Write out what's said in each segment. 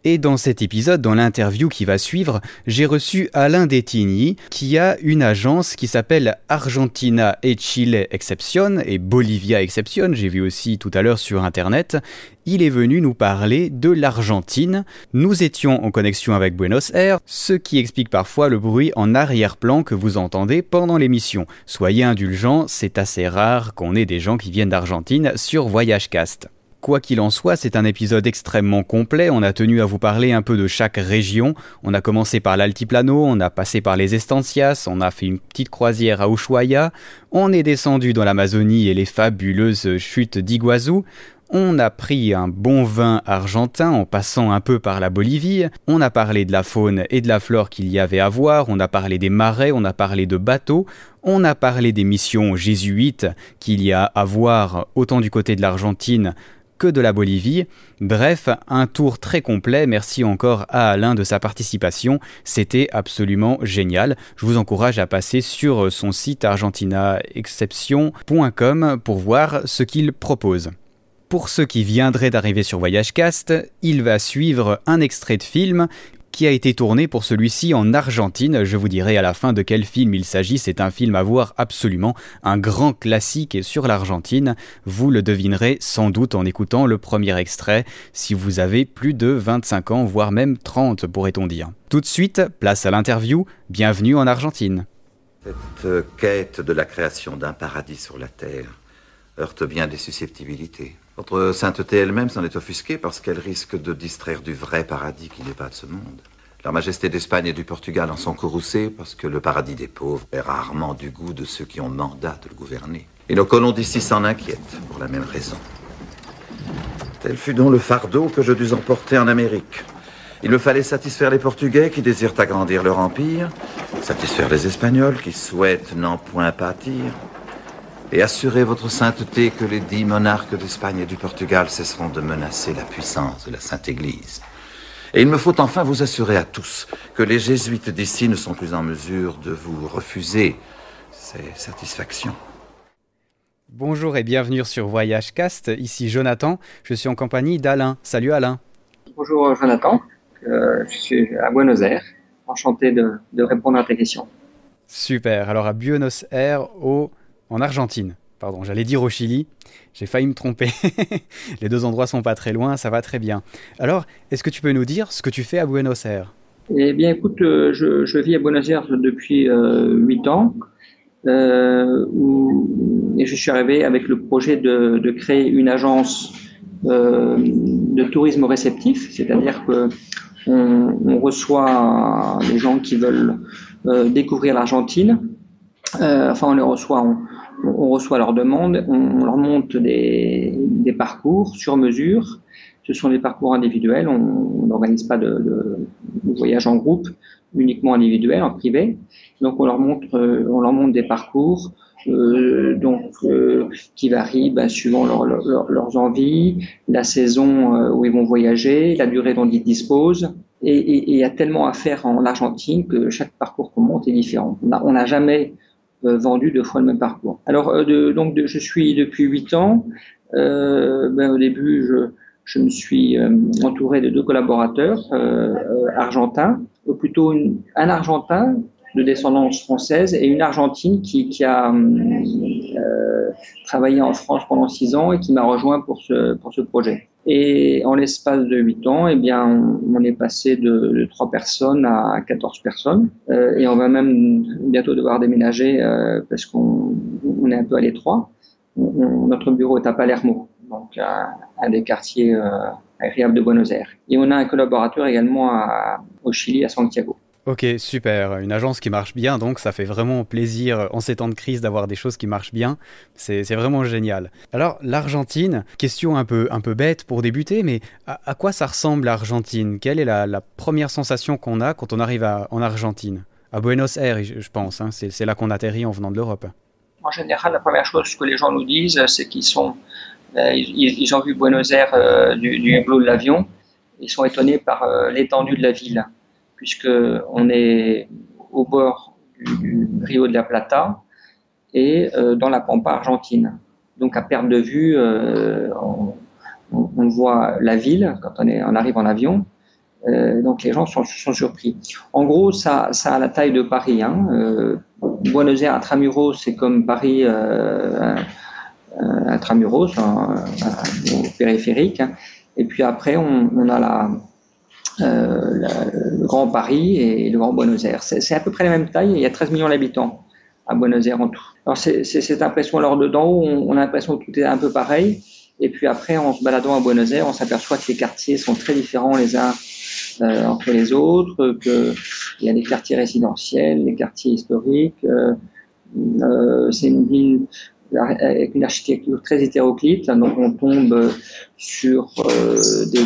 Et dans cet épisode, dans l'interview qui va suivre, j'ai reçu Alain Detigny, qui a une agence qui s'appelle Argentina et Chile Exception et Bolivia Exception, j'ai vu aussi tout à l'heure sur internet. Il est venu nous parler de l'Argentine. Nous étions en connexion avec Buenos Aires, ce qui explique parfois le bruit en arrière-plan que vous entendez pendant l'émission. Soyez indulgents, c'est assez rare qu'on ait des gens qui viennent d'Argentine sur VoyageCast. Quoi qu'il en soit, c'est un épisode extrêmement complet. On a tenu à vous parler un peu de chaque région. On a commencé par l'Altiplano, on a passé par les Estancias, on a fait une petite croisière à Ushuaia, on est descendu dans l'Amazonie et les fabuleuses chutes d'Iguazú. On a pris un bon vin argentin en passant un peu par la Bolivie. On a parlé de la faune et de la flore qu'il y avait à voir. On a parlé des marais, on a parlé de bateaux. On a parlé des missions jésuites qu'il y a à voir autant du côté de l'Argentine que de la Bolivie. Bref, un tour très complet. Merci encore à Alain de sa participation. C'était absolument génial. Je vous encourage à passer sur son site argentinaexception.com pour voir ce qu'il propose. Pour ceux qui viendraient d'arriver sur VoyageCast, il va suivre un extrait de film qui a été tourné pour celui-ci en Argentine. Je vous dirai à la fin de quel film il s'agit. C'est un film à voir absolument, un grand classique sur l'Argentine. Vous le devinerez sans doute en écoutant le premier extrait, si vous avez plus de 25 ans, voire même 30 pourrait-on dire. Tout de suite, place à l'interview. Bienvenue en Argentine. Cette quête de la création d'un paradis sur la terre heurte bien des susceptibilités. Votre sainteté elle-même s'en est offusquée parce qu'elle risque de distraire du vrai paradis qui n'est pas de ce monde. Leur Majesté d'Espagne et du Portugal en sont courroucés parce que le paradis des pauvres est rarement du goût de ceux qui ont mandat de le gouverner. Et nos colons d'ici s'en inquiètent pour la même raison. Tel fut donc le fardeau que je dus emporter en Amérique. Il me fallait satisfaire les Portugais qui désirent agrandir leur empire, satisfaire les Espagnols qui souhaitent n'en point pâtir, et assurer votre sainteté que les 10 monarques d'Espagne et du Portugal cesseront de menacer la puissance de la Sainte Église. Et il me faut enfin vous assurer à tous que les jésuites d'ici ne sont plus en mesure de vous refuser ces satisfactions. Bonjour et bienvenue sur VoyageCast, ici Jonathan, je suis en compagnie d'Alain. Salut Alain. Bonjour Jonathan, je suis à Buenos Aires, enchanté de répondre à tes questions. Super, alors à Buenos Aires en Argentine, pardon, j'allais dire au Chili, j'ai failli me tromper. Les deux endroits sont pas très loin, ça va très bien. Alors, est-ce que tu peux nous dire ce que tu fais à Buenos Aires ? Eh bien, écoute, je vis à Buenos Aires depuis 8 ans, et je suis arrivé avec le projet de créer une agence de tourisme réceptif, c'est-à-dire que on reçoit les gens qui veulent découvrir l'Argentine. On les reçoit, on reçoit leurs demandes, on leur monte des parcours sur mesure. Ce sont des parcours individuels, on n'organise pas de voyage en groupe, uniquement individuel, en privé. Donc on leur montre des parcours qui varient suivant leurs envies, la saison où ils vont voyager, la durée dont ils disposent. Et il y a tellement à faire en Argentine que chaque parcours qu'on monte est différent. On n'a jamais vendu 2 fois le même parcours. Alors, je suis depuis 8 ans. Au début, je me suis entouré de 2 collaborateurs argentins, ou plutôt un Argentin de descendance française et une Argentine qui a travaillé en France pendant 6 ans et qui m'a rejoint pour ce projet. Et en l'espace de 8 ans, eh bien, on est passé de 3 personnes à 14 personnes. Et on va même bientôt devoir déménager parce qu'on est un peu à l'étroit. Notre bureau est à Palermo, donc un des quartiers agréables de Buenos Aires. Et on a un collaborateur également au Chili, à Santiago. Ok, super. Une agence qui marche bien, donc ça fait vraiment plaisir en ces temps de crise d'avoir des choses qui marchent bien. C'est vraiment génial. Alors, l'Argentine, question un peu bête pour débuter, mais à quoi ça ressemble l'Argentine ? Quelle est la première sensation qu'on a quand on arrive en Argentine ? À Buenos Aires, je pense, hein, c'est là qu'on atterrit en venant de l'Europe. En général, la première chose que les gens nous disent, c'est qu'ils ont vu Buenos Aires du hublot de l'avion. Ils sont étonnés par l'étendue de la ville, puisqu'on est au bord du Rio de la Plata et dans la Pampa argentine. Donc à perte de vue, on voit la ville quand on arrive en avion, Donc les gens sont surpris. En gros, ça a la taille de Paris. Buenos Aires intramuros, c'est comme Paris intramuros, au périphérique. Et puis après, on a le Grand Paris et le Grand Buenos Aires. C'est à peu près la même taille. Il y a 13 millions d'habitants à Buenos Aires en tout. Alors c'est cette impression, alors d'en haut, on a l'impression que tout est un peu pareil. Et puis après, en se baladant à Buenos Aires, on s'aperçoit que les quartiers sont très différents les uns entre les autres, qu'il y a des quartiers résidentiels, des quartiers historiques. C'est une ville avec une architecture très hétéroclite. Donc on tombe sur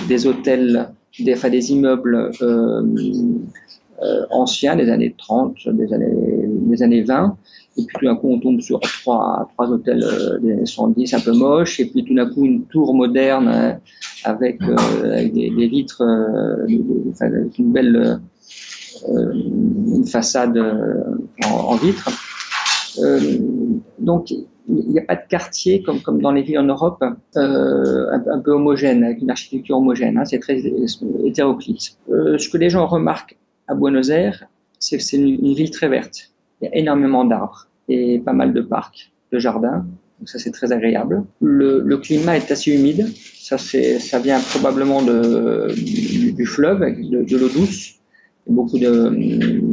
des hôtels, des immeubles anciens des années 30, des années 20. Et puis tout d'un coup, on tombe sur trois hôtels des années 70 un peu moches. Et puis tout d'un coup, une tour moderne avec des vitres, une belle une façade en vitre. Donc, il n'y a pas de quartier comme dans les villes en Europe, un peu homogène, avec une architecture homogène. C'est très hétéroclite. Ce que les gens remarquent à Buenos Aires, c'est que c'est une ville très verte. Il y a énormément d'arbres et pas mal de parcs, de jardins. Donc ça, c'est très agréable. Le climat est assez humide. Ça vient probablement du fleuve, avec de l'eau douce. Beaucoup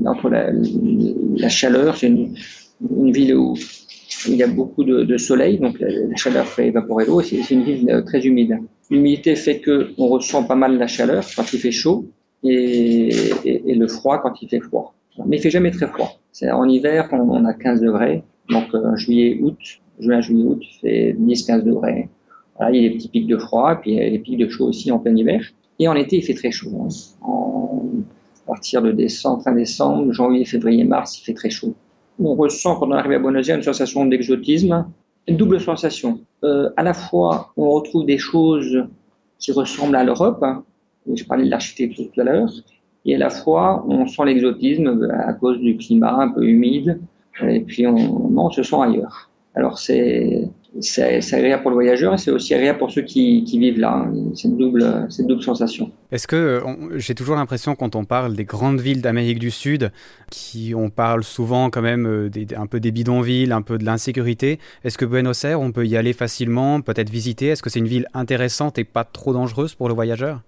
entre la chaleur. C'est une ville où il y a beaucoup de soleil, donc la chaleur fait évaporer l'eau. C'est une ville très humide. L'humidité fait qu'on ressent pas mal la chaleur quand il fait chaud et le froid quand il fait froid. Mais il fait jamais très froid. En hiver, on a 15 degrés. Donc juin-juillet-août, il fait 10-15 degrés. Voilà, il y a des petits pics de froid, et puis il y a des pics de chaud aussi en plein hiver. Et en été, il fait très chaud. À partir de fin décembre, janvier, février, mars, il fait très chaud. On ressent, quand on arrive à Buenos Aires, une sensation d'exotisme, une double sensation. À la fois, on retrouve des choses qui ressemblent à l'Europe. Je parlais de l'architecture tout à l'heure. Et à la fois, on sent l'exotisme à cause du climat un peu humide. Et puis, on se sent ailleurs. Alors, c'est agréable pour le voyageur et c'est aussi agréable pour ceux qui vivent là. C'est une double sensation. Est-ce que j'ai toujours l'impression, quand on parle des grandes villes d'Amérique du Sud, on parle souvent quand même un peu des bidonvilles, un peu de l'insécurité. Est-ce que Buenos Aires, on peut y aller facilement, peut-être visiter? Est-ce que c'est une ville intéressante et pas trop dangereuse pour le voyageur?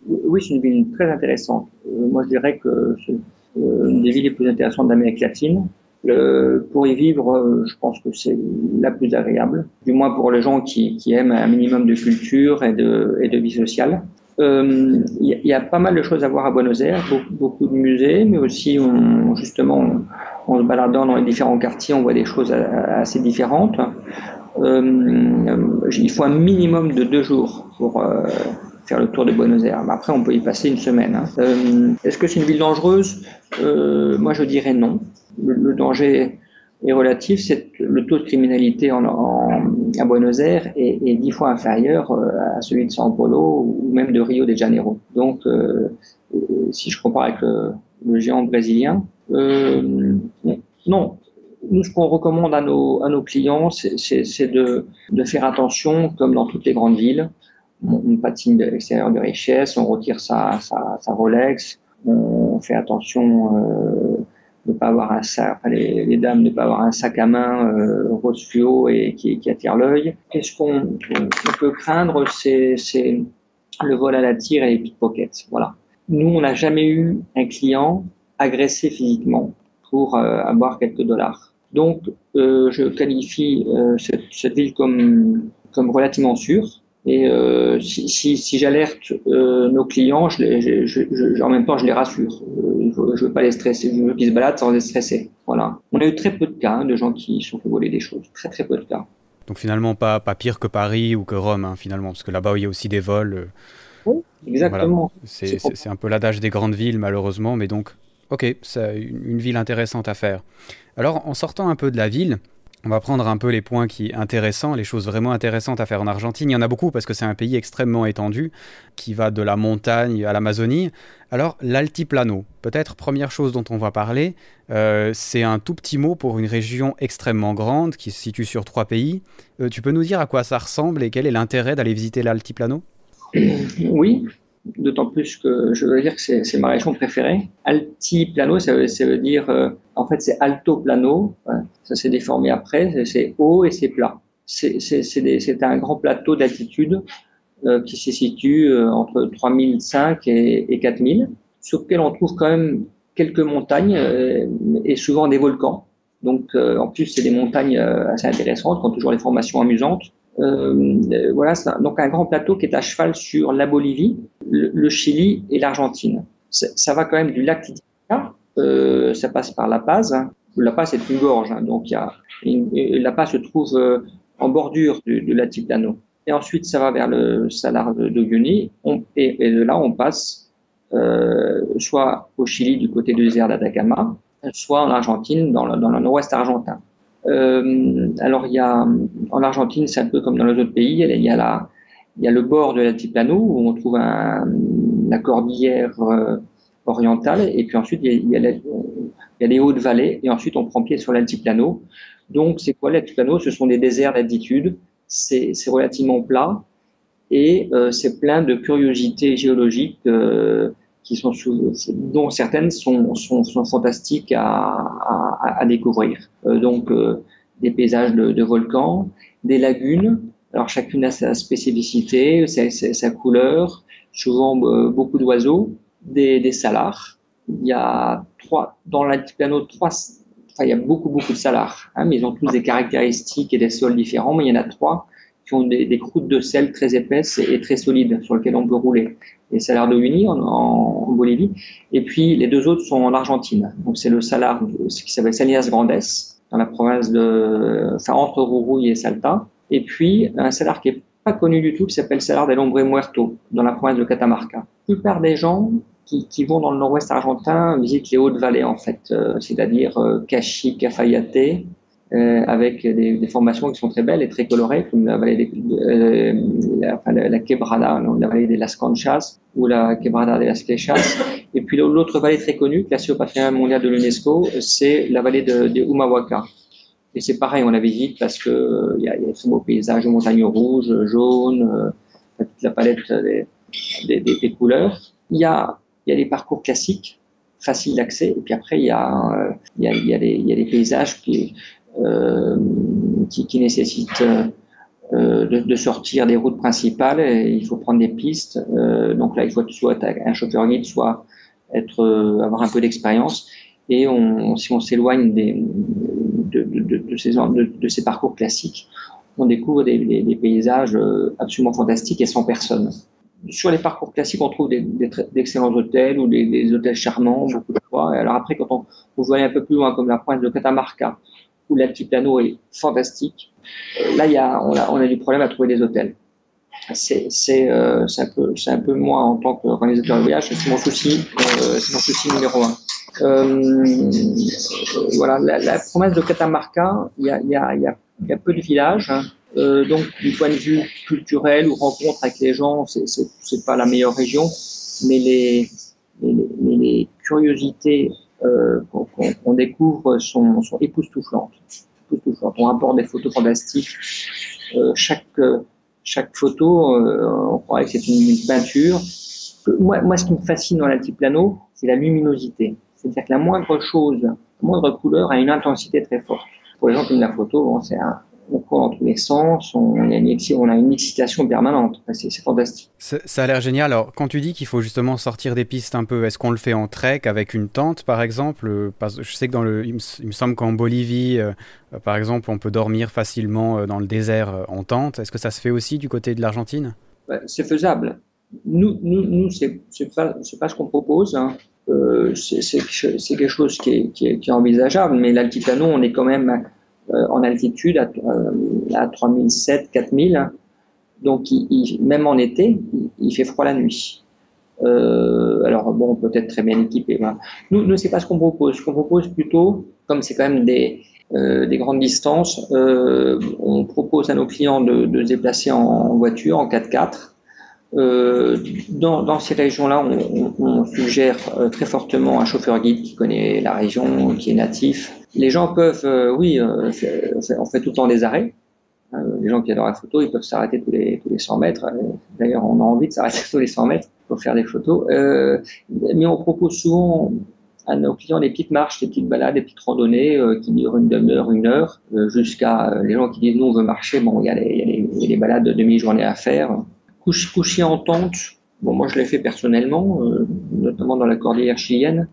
Oui, c'est une ville très intéressante. Moi, je dirais que c'est une des villes les plus intéressantes d'Amérique latine. Pour y vivre, je pense que c'est la plus agréable, du moins pour les gens qui aiment un minimum de culture et de vie sociale. Il y a pas mal de choses à voir à Buenos Aires, beaucoup de musées, mais aussi en se baladant dans les différents quartiers, on voit des choses assez différentes. Il faut un minimum de 2 jours pour faire le tour de Buenos Aires. Après, on peut y passer une semaine. Est-ce que c'est une ville dangereuse? Moi, je dirais non. Le danger est relatif. Le taux de criminalité à Buenos Aires est 10 fois inférieur à celui de São Paulo ou même de Rio de Janeiro. Donc, si je compare avec le géant brésilien, non. Nous, ce qu'on recommande à nos clients, c'est de faire attention, comme dans toutes les grandes villes. On patine de l'extérieur de richesse, on retire sa Rolex, on fait attention de ne pas avoir un sac, les dames ne pas avoir un sac à main rose fluo et qui attire l'œil. Qu'est-ce qu'on peut craindre, c'est le vol à la tire et les pickpockets. Voilà. Nous, on n'a jamais eu un client agressé physiquement pour avoir quelques dollars. Donc, je qualifie cette ville comme relativement sûre. Et si j'alerte nos clients, en même temps, je les rassure. Je veux pas les stresser, je veux qu'ils se baladent sans être stressés. Voilà. On a eu très peu de cas de gens qui se sont fait voler des choses. Très, très peu de cas. Donc finalement, pas pire que Paris ou que Rome, finalement, parce que là-bas, il y a aussi des vols. Oui, exactement. Voilà. C'est un peu l'adage des grandes villes, malheureusement, mais donc, ok, c'est une ville intéressante à faire. Alors, en sortant un peu de la ville, on va prendre un peu les points intéressants, les choses vraiment intéressantes à faire en Argentine. Il y en a beaucoup parce que c'est un pays extrêmement étendu qui va de la montagne à l'Amazonie. Alors, l'altiplano, peut-être première chose dont on va parler, c'est un tout petit mot pour une région extrêmement grande qui se situe sur 3 pays. Tu peux nous dire à quoi ça ressemble et quel est l'intérêt d'aller visiter l'altiplano ? Oui, D'autant plus que je veux dire que c'est ma région préférée. Altiplano, ça veut dire, en fait, c'est altoplano. Ouais. Ça s'est déformé après. C'est haut et c'est plat. C'est un grand plateau d'altitude qui se situe entre 3005 et 4000, sur lequel on trouve quand même quelques montagnes et souvent des volcans. Donc, en plus, c'est des montagnes assez intéressantes, qui ont toujours des formations amusantes. Voilà, donc un grand plateau qui est à cheval sur la Bolivie, le Chili et l'Argentine. Ça va quand même du lac Titicaca, ça passe par La Paz. La Paz est une gorge, hein, donc La Paz se trouve en bordure de l'altiplano. Et ensuite, ça va vers le Salar de Uyuni, et de là, on passe soit au Chili du côté du désert d'Atacama, soit en Argentine, dans le nord-ouest argentin. Alors, en Argentine, c'est un peu comme dans les autres pays, il y a le bord de l'altiplano où on trouve la cordillère orientale, et puis ensuite il y a les hautes vallées, et ensuite on prend pied sur l'altiplano. Donc, c'est quoi l'altiplano? Ce sont des déserts d'altitude, c'est relativement plat, et c'est plein de curiosités géologiques dont certaines sont fantastiques à découvrir. Donc, des paysages de volcans, des lagunes. Alors, chacune a sa spécificité, sa couleur, souvent beaucoup d'oiseaux, des salars. Il y a dans l'altiplano, il y a beaucoup de salars, hein, mais ils ont tous des caractéristiques et des sols différents, mais il y en a 3 qui ont des croûtes de sel très épaisses et très solides sur lesquelles on peut rouler. Les salars de Uyuni en Bolivie, et puis les 2 autres sont en Argentine. Donc c'est le salar qui s'appelle Salinas Grandes, dans la province entre Jujuy et Salta, et puis un salar qui est pas connu du tout, qui s'appelle Salar del Hombre Muerto, dans la province de Catamarca. La plupart des gens qui vont dans le nord-ouest argentin visitent les hautes vallées, en fait, c'est-à-dire Cachi, Cafayate, avec des formations qui sont très belles et très colorées, comme la vallée la Quebrada, la vallée de Las Conchas ou la Quebrada de las Flechas. Et puis l'autre vallée très connue, classée au patrimoine mondial de l'UNESCO, c'est la vallée de Humahuaca. Et c'est pareil, on la visite parce que il y a de très beaux paysages de montagnes rouges, jaunes, toute la palette des couleurs. Il y a des parcours classiques, faciles d'accès, et puis après il y a des paysages qui nécessitent de sortir des routes principales, et il faut prendre des pistes. Donc là, il faut soit être un chauffeur guide, soit avoir un peu d'expérience. Et si on s'éloigne de ces parcours classiques, on découvre des paysages absolument fantastiques et sans personne. Sur les parcours classiques, on trouve d'excellents hôtels ou des hôtels charmants, beaucoup de fois. Alors après, quand on veut aller un peu plus loin, comme la pointe de Catamarca, où l'altiplano est fantastique, là, on a du problème à trouver des hôtels. C'est un peu moi, en tant qu'organisateur de voyage, c'est mon souci numéro 1. Voilà, la province de Catamarca, il y a peu de villages, hein. Donc du point de vue culturel ou rencontre avec les gens, c'est pas la meilleure région, mais les curiosités qu'on découvre sont époustouflantes. On apporte des photos fantastiques. Chaque photo, on croirait que c'est une peinture. Moi, ce qui me fascine dans l'altiplano, c'est la luminosité. C'est-à-dire que la moindre chose, la moindre couleur a une intensité très forte. Pour les gens qui aiment la photo, on court dans tous les sens, on a une excitation permanente. C'est fantastique. Ça a l'air génial. Alors, quand tu dis qu'il faut justement sortir des pistes un peu, est-ce qu'on le fait en trek avec une tente, par exemple? Je sais que il me semble qu'en Bolivie, par exemple, on peut dormir facilement dans le désert en tente. Est-ce que ça se fait aussi du côté de l'Argentine? C'est faisable. Nous, c'est pas ce qu'on propose, hein. C'est quelque chose qui est envisageable, mais l'altiplano, on est quand même en altitude à 3007, 4000, donc même en été, il fait froid la nuit. Alors bon, on peut être très bien équipé. Voilà. Nous, c'est pas ce qu'on propose. Ce qu'on propose plutôt, comme c'est quand même des grandes distances, on propose à nos clients de se déplacer en voiture, en 4x4. Dans ces régions-là, on suggère très fortement un chauffeur guide qui connaît la région, qui est natif. Les gens peuvent, on fait tout le temps des arrêts. Les gens qui adorent la photo, ils peuvent s'arrêter tous les 100 mètres. D'ailleurs, on a envie de s'arrêter tous les 100 mètres pour faire des photos. Mais on propose souvent à nos clients des petites marches, des petites balades, des petites randonnées qui durent une demi-heure, une heure, jusqu'à les gens qui disent nous on veut marcher. Bon, il y a les balades de demi-journée à faire. Coucher en tente. Bon, moi je l'ai fait personnellement, notamment dans la cordillère chilienne.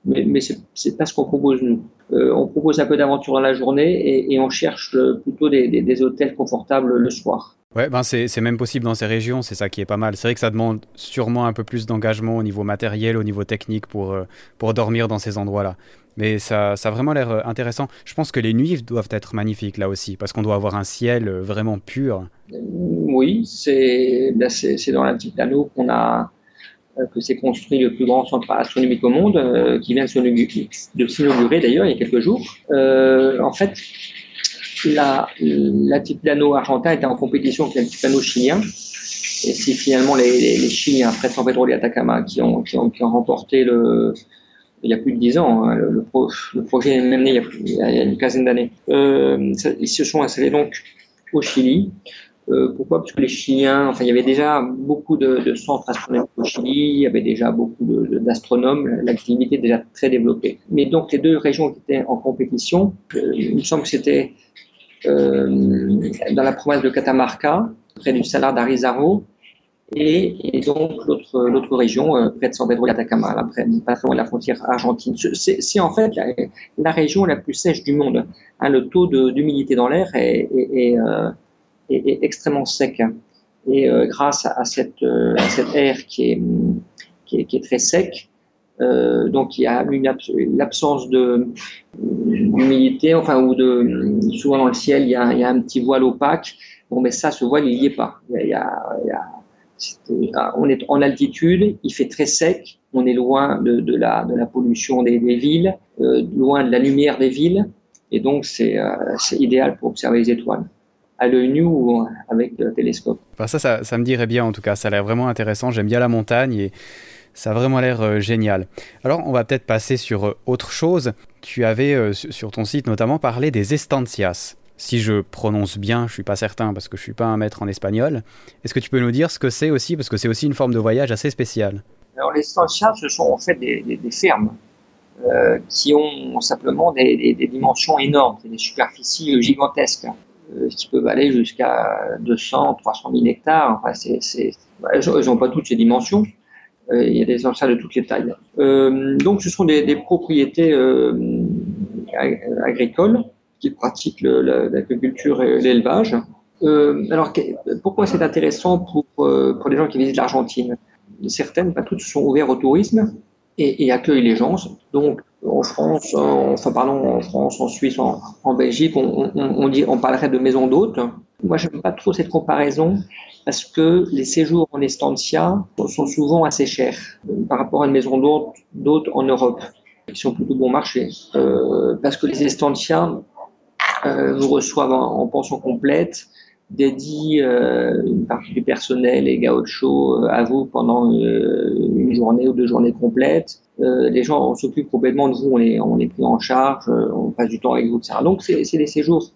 Mais c'est pas ce qu'on propose nous. On propose un peu d'aventure dans la journée et on cherche plutôt des hôtels confortables le soir. Ouais, ben c'est même possible dans ces régions, c'est ça qui est pas mal. C'est vrai que ça demande sûrement un peu plus d'engagement au niveau matériel, au niveau technique pour dormir dans ces endroits-là. Mais ça a vraiment l'air intéressant. Je pense que les nuits doivent être magnifiques là aussi, parce qu'on doit avoir un ciel vraiment pur. Oui, c'est dans l'Altiplano que s'est construit le plus grand centre astronomique au monde, qui vient de s'inaugurer d'ailleurs il y a quelques jours. En fait, l'altiplano argentin était en compétition avec l'altiplano chilien. Et c'est finalement les Chiliens, Fred San Pedro de Atacama, qui ont remporté il y a plus de 10 ans. Hein, le projet est même né il y a une quinzaine d'années. Ils se sont installés donc au Chili. Pourquoi? Parce que les Chiliens, il y avait déjà beaucoup de centres astronomiques au Chili, il y avait déjà beaucoup d'astronomes, l'activité est déjà très développée. Mais donc les deux régions qui étaient en compétition, il me semble que c'était dans la province de Catamarca, près du Salar d'Arizaro, et donc l'autre région, près de San Pedro de Atacama, là, pas très loin de la frontière argentine. C'est en fait la région la plus sèche du monde. Hein, le taux d'humidité dans l'air est extrêmement sec. Et grâce à cette air qui est très sec, donc il y a l'absence d'humidité, souvent dans le ciel il y a un petit voile opaque. Bon, mais ça, ce voile, il n'y est pas. On est en altitude, il fait très sec, on est loin de la pollution des villes, loin de la lumière des villes, et donc c'est idéal pour observer les étoiles à l'œil nu ou avec le télescope. Enfin, ça me dirait bien en tout cas, ça a l'air vraiment intéressant, j'aime bien la montagne et ça a vraiment l'air génial. Alors on va peut-être passer sur autre chose. Tu avais sur ton site notamment parlé des estancias. Si je prononce bien, je ne suis pas certain parce que je ne suis pas un maître en espagnol. Est-ce que tu peux nous dire ce que c'est aussi, parce que c'est aussi une forme de voyage assez spéciale? Alors les estancias, ce sont en fait des fermes qui ont simplement des dimensions énormes, des superficies gigantesques. Qui peuvent aller jusqu'à 200, 300 000 hectares. Enfin, elles n'ont pas toutes ces dimensions. Il y a des estancias de toutes les tailles. Donc, ce sont des propriétés agricoles qui pratiquent l'agriculture et l'élevage. Alors, pourquoi c'est intéressant pour les gens qui visitent l'Argentine? Certaines, pas toutes, sont ouvertes au tourisme et accueillent les gens. Donc, en France, en France, en Suisse, en Belgique, on parlerait de maison d'hôtes. Moi, j'aime pas trop cette comparaison parce que les séjours en estancia sont souvent assez chers par rapport à une maison d'hôtes en Europe, qui sont plutôt bon marché. Parce que les estancias nous reçoivent en pension complète, dédient une partie du personnel et gaucho à vous pendant une journée ou 2 journées complètes. Les gens s'occupent complètement de vous, on est pris en charge, on passe du temps avec vous, etc. Donc c'est des séjours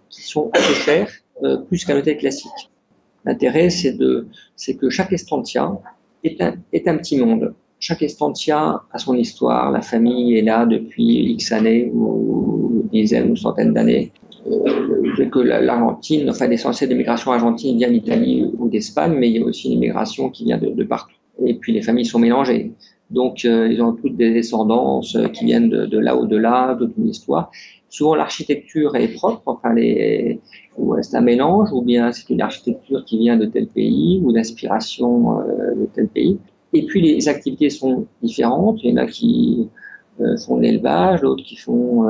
qui sont assez chers, plus qu'un hôtel classique. L'intérêt, c'est que chaque estancia est un petit monde. Chaque estancia a son histoire. La famille est là depuis X années ou dizaines ou centaines d'années. Que l'Argentine, l'essentiel des migrations argentines vient d'Italie ou d'Espagne, mais il y a aussi une immigration qui vient de partout. Et puis les familles sont mélangées. Donc ils ont toutes des descendances qui viennent de là ou de là, toute une histoire. Souvent l'architecture est propre, c'est un mélange, ou bien c'est une architecture qui vient de tel pays ou d'inspiration de tel pays. Et puis les activités sont différentes. Il y en a qui font de l'élevage, d'autres qui font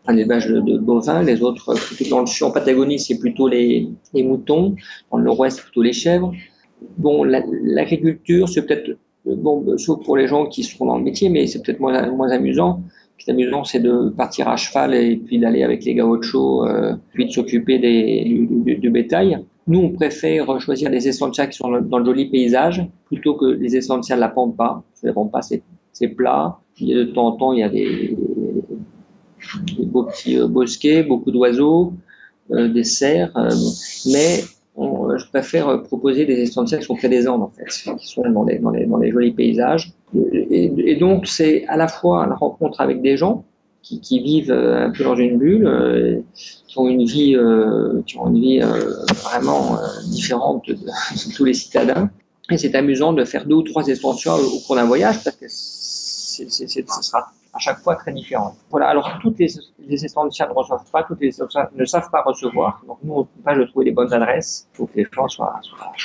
l'élevage de bovins, les autres plutôt dans le sud en Patagonie, c'est plutôt les moutons, dans le nord-ouest, c'est plutôt les chèvres. Bon, l'agriculture, c'est peut-être sauf pour les gens qui sont dans le métier, mais c'est peut-être moins amusant. Ce qui est amusant, c'est de partir à cheval et puis d'aller avec les gauchos, puis de s'occuper du bétail. Nous, on préfère choisir des estancias qui sont dans le joli paysage plutôt que les estancias de la pampa. La pampa, c'est plat. Puis de temps en temps, il y a des beaux petits bosquets, beaucoup d'oiseaux. dessert, mais je préfère proposer des estancias qui sont près des Andes, en fait, qui sont dans les jolis paysages. Et donc, c'est à la fois la rencontre avec des gens qui vivent un peu dans une bulle, qui ont une vie vraiment différente de tous les citadins. Et c'est amusant de faire 2 ou 3 estancias au cours d'un voyage, parce que ça sera à chaque fois très différent. Voilà, alors toutes les estancias ne reçoivent pas, toutes les estancias ne savent pas recevoir. Donc nous, on tâche de trouver les bonnes adresses. Il faut que les gens soient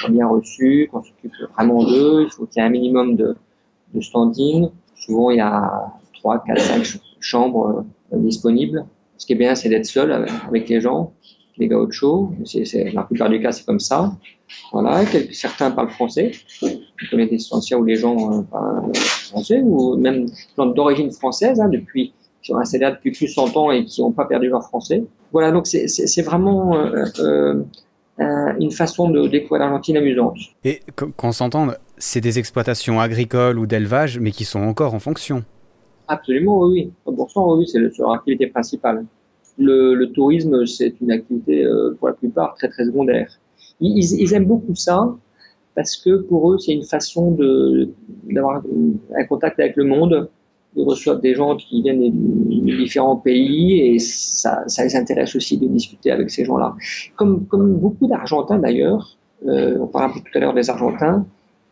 bien reçus, qu'on s'occupe vraiment d'eux. Il faut qu'il y ait un minimum de standing. Souvent, il y a 3, 4, 5 chambres disponibles. Ce qui est bien, c'est d'être seul avec les gens, les gauchos. La plupart du cas, c'est comme ça. Voilà, certains parlent français. Je connais des estancias où les gens parlent français, ou même gens d'origine française, qui sont installés là depuis plus de 100 ans et qui n'ont pas perdu leur français. Voilà, donc c'est vraiment une façon de découvrir l'Argentine amusante. Et qu'on s'entende, c'est des exploitations agricoles ou d'élevage, mais qui sont encore en fonction. Absolument, oui. 100%, oui, c'est leur activité principale. Le tourisme, c'est une activité, pour la plupart, très, très secondaire. Ils aiment beaucoup ça, parce que pour eux, c'est une façon d'avoir un contact avec le monde. Ils reçoivent des gens qui viennent de différents pays, et ça les intéresse aussi de discuter avec ces gens-là. Comme beaucoup d'Argentins d'ailleurs, on parlait tout à l'heure des Argentins,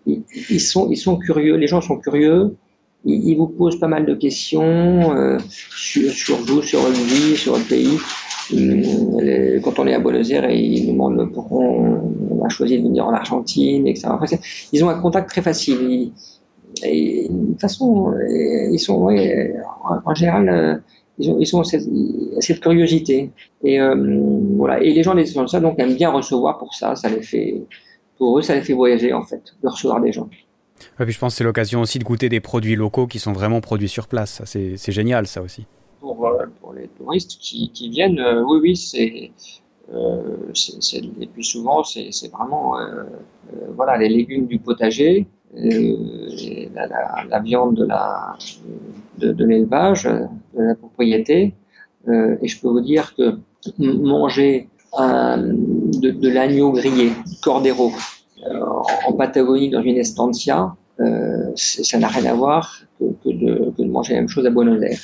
ils sont curieux, les gens sont curieux. Ils vous posent pas mal de questions sur vous, sur votre vie, sur votre pays. Quand on est à Buenos Aires, ils demandent pourquoi on a choisi de venir en Argentine, etc. Enfin, ils ont un contact très facile. Et de toute façon, ils sont, en général, ils ont cette curiosité. Et voilà. Et les gens de ça donc aiment bien recevoir pour ça. Pour eux, ça les fait voyager en fait, de recevoir des gens. Et puis je pense que c'est l'occasion aussi de goûter des produits locaux qui sont vraiment produits sur place. C'est génial, ça aussi. Pour les touristes qui viennent, oui, c'est et puis souvent c'est vraiment voilà, les légumes du potager, la viande de l'élevage, de la propriété. Et je peux vous dire que manger de l'agneau grillé, cordero, en Patagonie, dans une estancia, ça n'a rien à voir que de manger la même chose à Buenos Aires.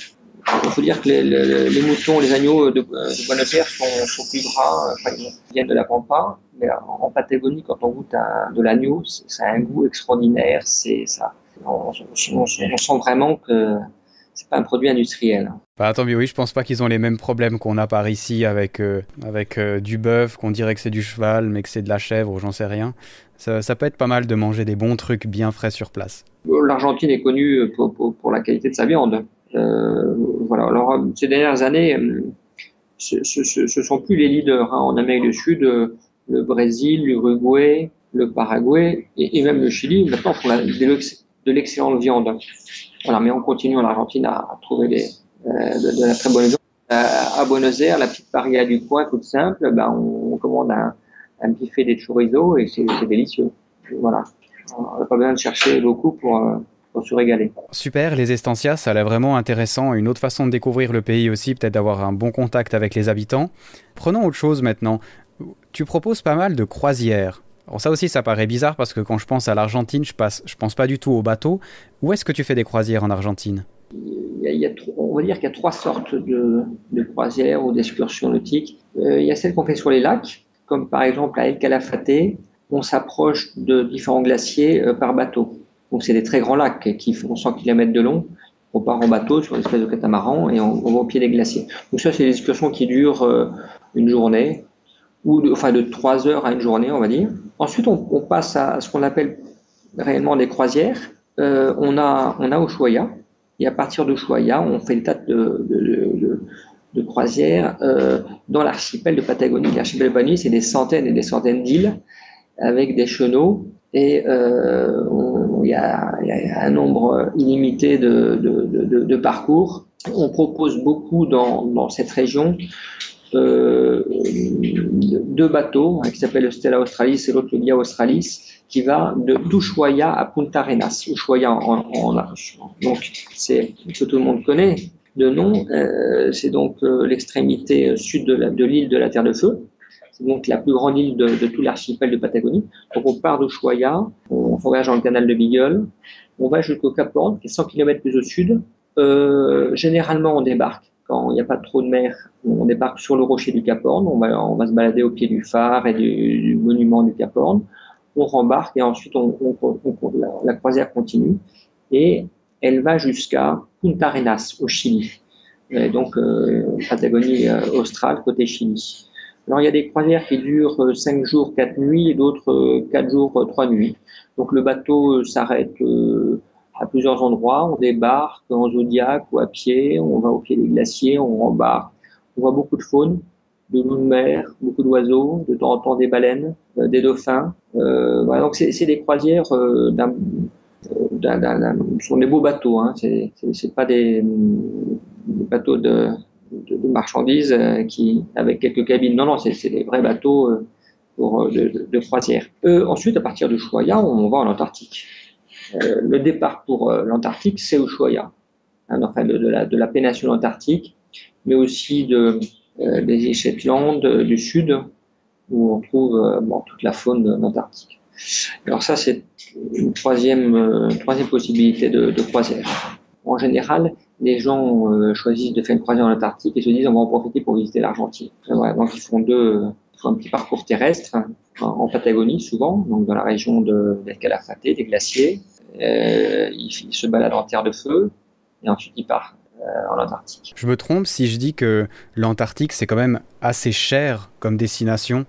Il faut dire que les moutons, les agneaux de Buenos Aires sont plus gras, ils viennent de la Pampa, mais en Patagonie, quand on goûte de l'agneau, ça a un goût extraordinaire. On sent vraiment que c'est pas un produit industriel. Bah, attends, mais oui, je pense pas qu'ils ont les mêmes problèmes qu'on a par ici avec du bœuf, qu'on dirait que c'est du cheval, mais que c'est de la chèvre ou j'en sais rien. Ça peut être pas mal de manger des bons trucs bien frais sur place. L'Argentine est connue pour la qualité de sa viande. Voilà. Alors, ces dernières années, ce sont plus les leaders en Amérique du Sud. Le Brésil, l'Uruguay, le Paraguay et même le Chili, maintenant, font de l'excellente viande. Voilà, mais on continue en Argentine à trouver de la très bonne viande. À Buenos Aires, la petite paria du coin, toute simple, on commande un buffet de chorizo et c'est délicieux. Voilà. On n'a pas besoin de chercher beaucoup pour se régaler. Super, les estancias, ça a l'air vraiment intéressant. Une autre façon de découvrir le pays aussi, peut-être d'avoir un bon contact avec les habitants. Prenons autre chose maintenant. Tu proposes pas mal de croisières. Alors ça aussi, ça paraît bizarre parce que quand je pense à l'Argentine, je pense pas du tout au bateau. Où est-ce que tu fais des croisières en Argentine ? On va dire qu'il y a 3 sortes de croisières ou d'excursions nautiques. Il y a celles qu'on fait sur les lacs, comme par exemple à El Calafate. On s'approche de différents glaciers par bateau. Donc c'est des très grands lacs qui font 100 km de long. On part en bateau sur une espèce de catamaran et on va au pied des glaciers. Donc ça, c'est des excursions qui durent une journée, ou de 3 heures à une journée, on va dire. Ensuite, on passe à ce qu'on appelle réellement des croisières. On a Ushuaia, et à partir d'Ushuaia, on fait des tas de croisières dans l'archipel de Patagonie. L'archipel de Patagonie, c'est des centaines et des centaines d'îles avec des chenaux, et il y a un nombre illimité de parcours. On propose beaucoup dans cette région 2 bateaux, qui s'appellent le Stella Australis et l'autre le Guia Australis, qui va d'Ushuaia à Punta Arenas. Ushuaia donc c'est ce que tout le monde connaît, de nom. C'est donc l'extrémité sud de l'île de la Terre de Feu. C'est donc la plus grande île de tout l'archipel de Patagonie. Donc on part d'Ushuaia, on voyage dans le canal de Beagle, on va jusqu'au Cap Horn, qui est 100 km plus au sud. Généralement, on débarque quand il n'y a pas trop de mer. On débarque sur le rocher du Cap Horn. On va se balader au pied du phare et du monument du Cap Horn. On rembarque et ensuite la croisière continue et elle va jusqu'à Punta Arenas au Chili. Donc Patagonie australe côté Chili. Alors il y a des croisières qui durent 5 jours, 4 nuits et d'autres 4 jours, 3 nuits. Donc le bateau s'arrête à plusieurs endroits. On débarque en Zodiac ou à pied. On va au pied des glaciers, on rembarque. On voit beaucoup de faune, de loups de mer, beaucoup d'oiseaux, de temps en temps des baleines, des dauphins. Voilà, donc c'est des croisières ce sont des beaux bateaux. Hein. C'est pas des bateaux de marchandises avec quelques cabines. Non, c'est des vrais bateaux de croisière. Ensuite, à partir d'Ushuaia, on va en Antarctique. Le départ pour l'Antarctique, c'est Ushuaia, hein, enfin de la péninsule antarctique, mais aussi des îles Shetland du sud, où on trouve toute la faune d'Antarctique. Alors ça, c'est une troisième possibilité de croisière. En général, les gens choisissent de faire une croisière en Antarctique et se disent on va en profiter pour visiter l'Argentine. Voilà, donc ils font un petit parcours terrestre en Patagonie souvent, donc dans la région del Calafate, des glaciers. Ils se baladent en terre de feu et ensuite ils partent en Antarctique. Je me trompe si je dis que l'Antarctique c'est quand même assez cher comme destination?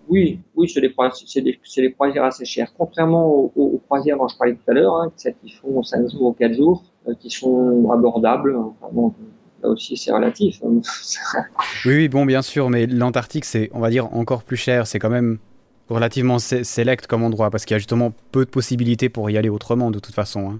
Oui, c'est des croisières assez chères. Contrairement aux croisières dont je parlais tout à l'heure, hein, celles qui font 5 jours ou 4 jours, qui sont abordables. Enfin, bon, là aussi, c'est relatif. Oui, bon, bien sûr, mais l'Antarctique, c'est, on va dire, encore plus cher. C'est quand même relativement select comme endroit, parce qu'il y a justement peu de possibilités pour y aller autrement, de toute façon. Hein.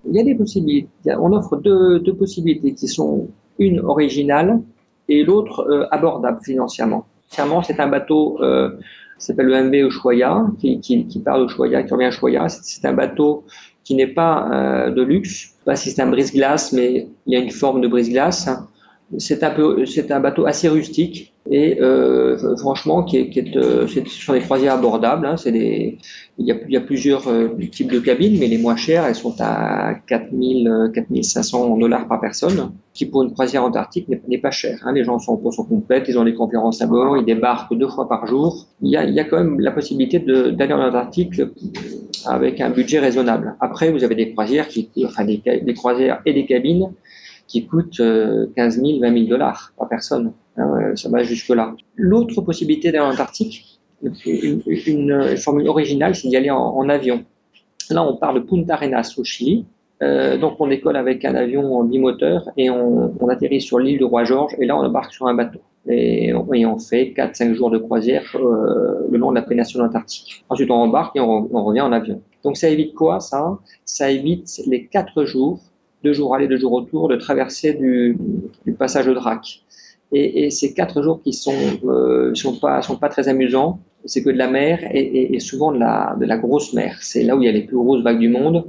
Il y a des possibilités. On offre deux possibilités qui sont une originale et l'autre abordable financièrement. Financièrement, c'est un bateau qui s'appelle le MV Ushuaia, qui part d'Ushuaia, qui revient à Ushuaia. C'est un bateau qui n'est pas de luxe. Je ne sais pas si c'est un brise-glace, mais il y a une forme de brise-glace. C'est un bateau assez rustique et franchement, ce sont des croisières abordables. Hein, il y a plusieurs types de cabines, mais les moins chères, elles sont à 4500 $ par personne, qui pour une croisière antarctique n'est pas cher. Hein, les gens sont en pension complète, ils ont des conférences à bord, ils débarquent 2 fois par jour. Il y a quand même la possibilité d'aller en Antarctique avec un budget raisonnable. Après, vous avez des croisières des croisières et des cabines qui coûtent 15 000, 20 000 $ par personne. Ça va jusque-là. L'autre possibilité d'aller en Antarctique, une formule originale, c'est d'y aller en avion. Là, on part de Punta Arenas au Chili. Donc, on décolle avec un avion bimoteur et on atterrit sur l'île de Roi-Georges et là, on embarque sur un bateau. Et on fait 4-5 jours de croisière le long de la péninsule antarctique. Ensuite, on embarque et on revient en avion. Donc, ça évite quoi, ça? Ça évite les 4 jours 2 jours aller, 2 jours retour, de traverser du passage de Drac. Et ces 4 jours qui sont pas très amusants, c'est que de la mer et souvent de la grosse mer. C'est là où il y a les plus grosses vagues du monde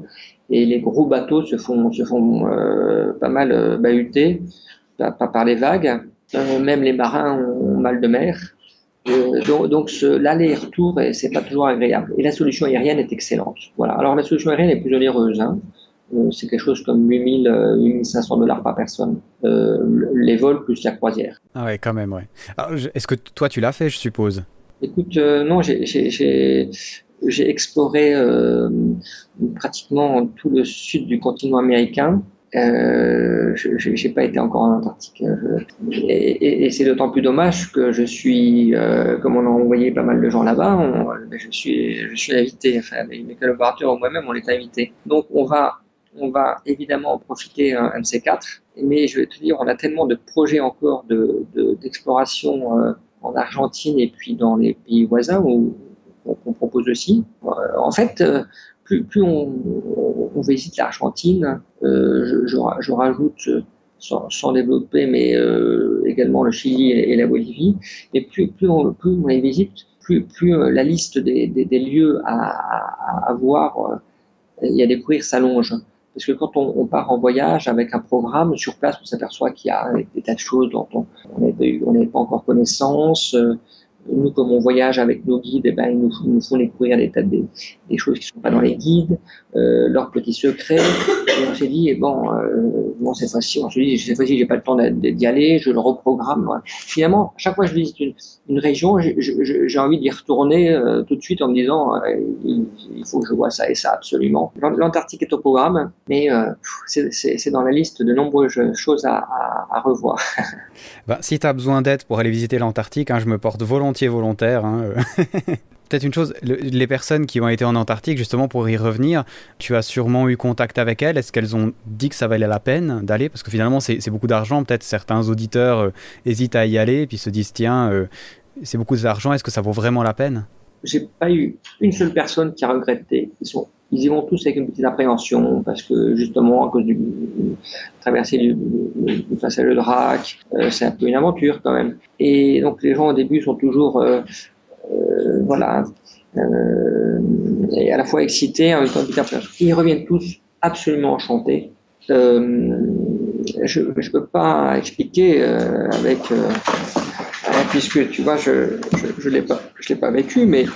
et les gros bateaux se font pas mal bahuter par les vagues. Même les marins ont mal de mer. Donc l'aller-retour, c'est pas toujours agréable. Et la solution aérienne est excellente. Voilà. Alors la solution aérienne est plus onéreuse. Hein. C'est quelque chose comme 8 000, 8 500 $ par personne, les vols plus la croisière. Ah ouais, quand même, ouais. Alors, est-ce que toi, tu l'as fait, je suppose? Écoute, non, j'ai exploré pratiquement tout le sud du continent américain. J'ai pas été encore en Antarctique. Et c'est d'autant plus dommage que je suis, comme on a envoyé pas mal de gens là-bas, je suis invité, enfin mes collaborateurs ou moi-même, on est invités. Donc on va évidemment en profiter un de ces 4, mais je vais te dire, on a tellement de projets encore d'exploration en Argentine et puis dans les pays voisins qu'on propose aussi. En fait, plus on visite l'Argentine, je rajoute, sans développer, mais également le Chili et la Bolivie, et plus on les visite, plus la liste des lieux à voir et à découvrir s'allonge. Parce que quand on part en voyage avec un programme, sur place, on s'aperçoit qu'il y a des tas de choses dont on n'avait pas encore connaissance. Nous, comme on voyage avec nos guides, ils nous font découvrir des choses qui ne sont pas dans les guides, leurs petits secrets. Et on s'est dit, cette fois-ci, j'ai pas le temps d'y aller, je le reprogramme. Voilà. Finalement, chaque fois que je visite une région, j'ai envie d'y retourner tout de suite en me disant, il faut que je vois ça et ça absolument. L'Antarctique est au programme, mais c'est dans la liste de nombreuses choses à revoir. Si tu as besoin d'aide pour aller visiter l'Antarctique, je me porte volontaire. Peut-être une chose, les personnes qui ont été en Antarctique, justement pour y revenir, tu as sûrement eu contact avec elles. Est-ce qu'elles ont dit que ça valait la peine d'aller? Parce que finalement, c'est beaucoup d'argent. Peut-être certains auditeurs hésitent à y aller et puis se disent, tiens, c'est beaucoup d'argent, est-ce que ça vaut vraiment la peine? J'ai pas eu une seule personne qui a regretté. Ils y vont tous avec une petite appréhension parce que justement à cause du traverser du passage de Drac, c'est un peu une aventure quand même. Et donc les gens au début sont toujours et à la fois excités, en même temps ils reviennent tous absolument enchantés. Je peux pas expliquer puisque tu vois je l'ai pas vécu, mais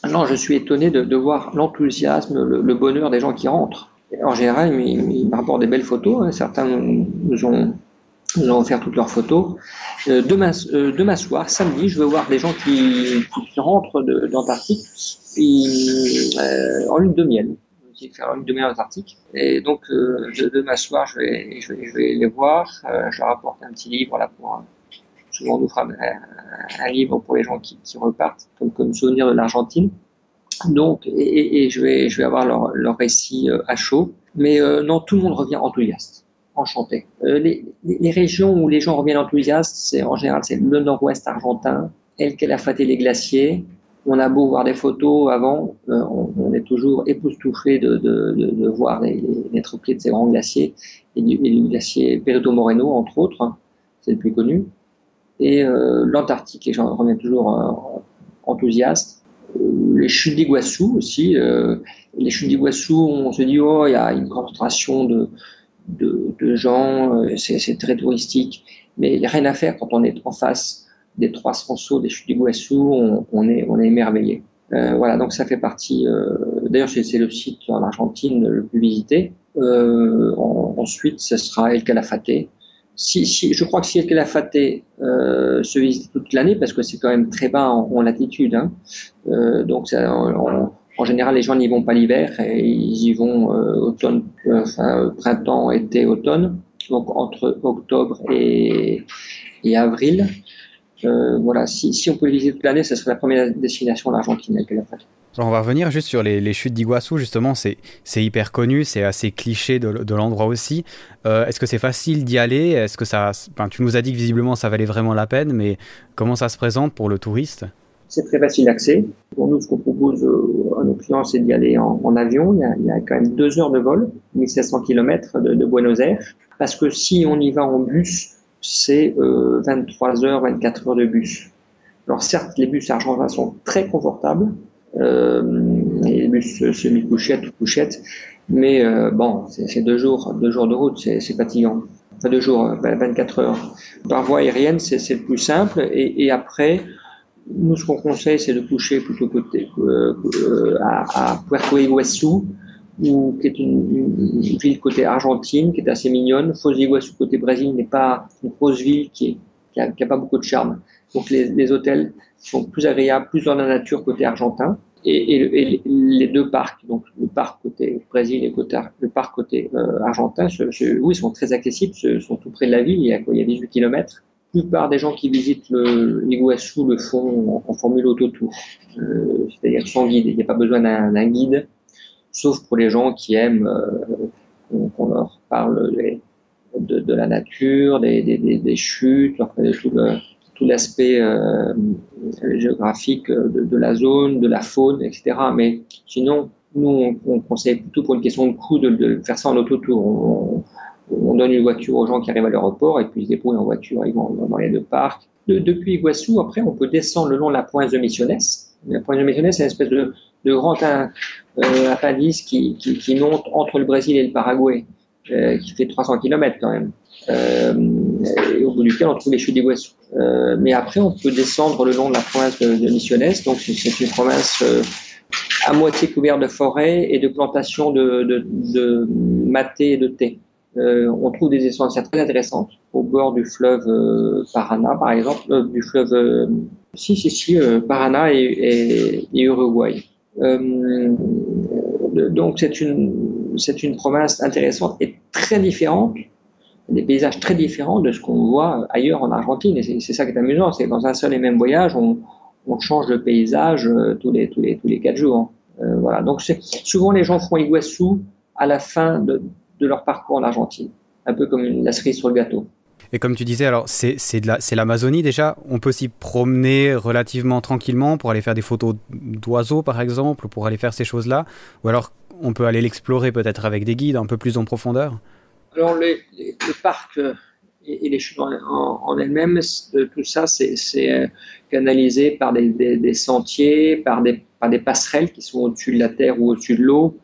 non, je suis étonné de voir l'enthousiasme, le bonheur des gens qui rentrent. En général, ils me rapportent des belles photos. Certains nous ont offert toutes leurs photos. Demain soir, samedi, je vais voir des gens qui rentrent d'Antarctique en lune de miel. Je vais faire une lune de miel en Antarctique. Et donc, demain soir, je vais les voir. Je leur apporte un petit livre là pour... Souvent, on nous fera un livre pour les gens qui repartent, comme souvenir de l'Argentine. Donc, et je vais avoir leur récit à chaud. Mais non, tout le monde revient enthousiaste, enchanté. Les régions où les gens reviennent enthousiastes, en général, c'est le nord-ouest argentin, El Calafate et les glaciers. On a beau voir des photos avant, on est toujours époustouflé de voir les tropiers de ces grands glaciers et du glacier Perito Moreno, entre autres, c'est le plus connu. Et l'Antarctique, les gens reviennent toujours enthousiastes. Les chutes d'Iguassou aussi. Les chutes d'Iguassou, on se dit, il y a une concentration de gens, c'est très touristique. Mais il n'y a rien à faire quand on est en face des 300 sauts des chutes d'Iguassou, on est émerveillé. Voilà, donc ça fait partie. D'ailleurs, c'est le site en Argentine le plus visité. Ensuite, ce sera El Calafate. Je crois que si El Calafate se visite toute l'année, parce que c'est quand même très bas en latitude, donc en général les gens n'y vont pas l'hiver et ils y vont printemps, été, automne, donc entre octobre et avril. Voilà, si on peut le visiter toute l'année, ce serait la première destination d'Argentine, El Calafate. Alors on va revenir juste sur les chutes d'Iguassou, justement, c'est hyper connu, c'est assez cliché de l'endroit aussi. Est-ce que c'est facile d'y aller? Est-ce que tu nous as dit que visiblement ça valait vraiment la peine, mais comment ça se présente pour le touriste? C'est très facile d'accès. Pour nous, ce qu'on propose à nos clients, c'est d'y aller en avion. Il y a quand même 2 heures de vol, 1700 km de Buenos Aires. Parce que si on y va en bus, c'est 23 heures, 24 heures de bus. Alors certes, les bus argentins sont très confortables. Les bus semi-couchettes ou couchettes, mais c'est 2 jours de route, c'est fatigant. Enfin 2 jours, 24 heures. Par voie aérienne, c'est le plus simple, et après, nous ce qu'on conseille, c'est de coucher plutôt à Puerto Iguaçu, qui est une ville côté Argentine, qui est assez mignonne. Foz d'Iguaçu côté Brésil n'est pas une grosse ville qui a pas beaucoup de charme. Donc les hôtels sont plus agréables, plus dans la nature côté argentin. Et les 2 parcs, donc le parc côté Brésil et le parc côté argentin, oui, sont très accessibles, sont tout près de la ville, il y a 18 km. La plupart des gens qui visitent l'Iguassou le font en formule autotour, c'est-à-dire sans guide. Il n'y a pas besoin d'un guide, sauf pour les gens qui aiment qu'on leur parle de la nature, des chutes, tout l'aspect géographique de la zone, de la faune, etc. Mais sinon, nous, on conseille plutôt pour une question de coût de faire ça en autotour. On donne une voiture aux gens qui arrivent à l'aéroport et puis ils se débrouillent en voiture, ils vont dans les 2 parcs. Depuis Iguassou, après, on peut descendre le long de la Pointe de Misiones. La Pointe de Misiones, c'est une espèce de grands appendices qui montent entre le Brésil et le Paraguay, qui fait 300 km quand même, et au bout duquel on trouve les chutes d'Iguassou. Mais après, on peut descendre le long de la province de Misiones, donc c'est une province à moitié couverte de forêts et de plantations de maté et de thé. On trouve des essences très intéressantes au bord du fleuve Paraná, par exemple, du fleuve Paraná et Uruguay. Donc c'est une province intéressante et très différente, des paysages très différents de ce qu'on voit ailleurs en Argentine. Et c'est ça qui est amusant, c'est que dans un seul et même voyage, on change de paysage tous les 4 jours. Voilà. Donc souvent les gens font Iguassou à la fin de leur parcours en Argentine, un peu comme la cerise sur le gâteau. Et comme tu disais, alors c'est l'Amazonie déjà, on peut s'y promener relativement tranquillement pour aller faire des photos d'oiseaux par exemple, pour aller faire ces choses-là, ou alors on peut aller l'explorer peut-être avec des guides un peu plus en profondeur. Alors le parc et les chutes en elles-mêmes, tout ça c'est canalisé par des sentiers, par des passerelles qui sont au-dessus de la terre ou au-dessus de l'eau.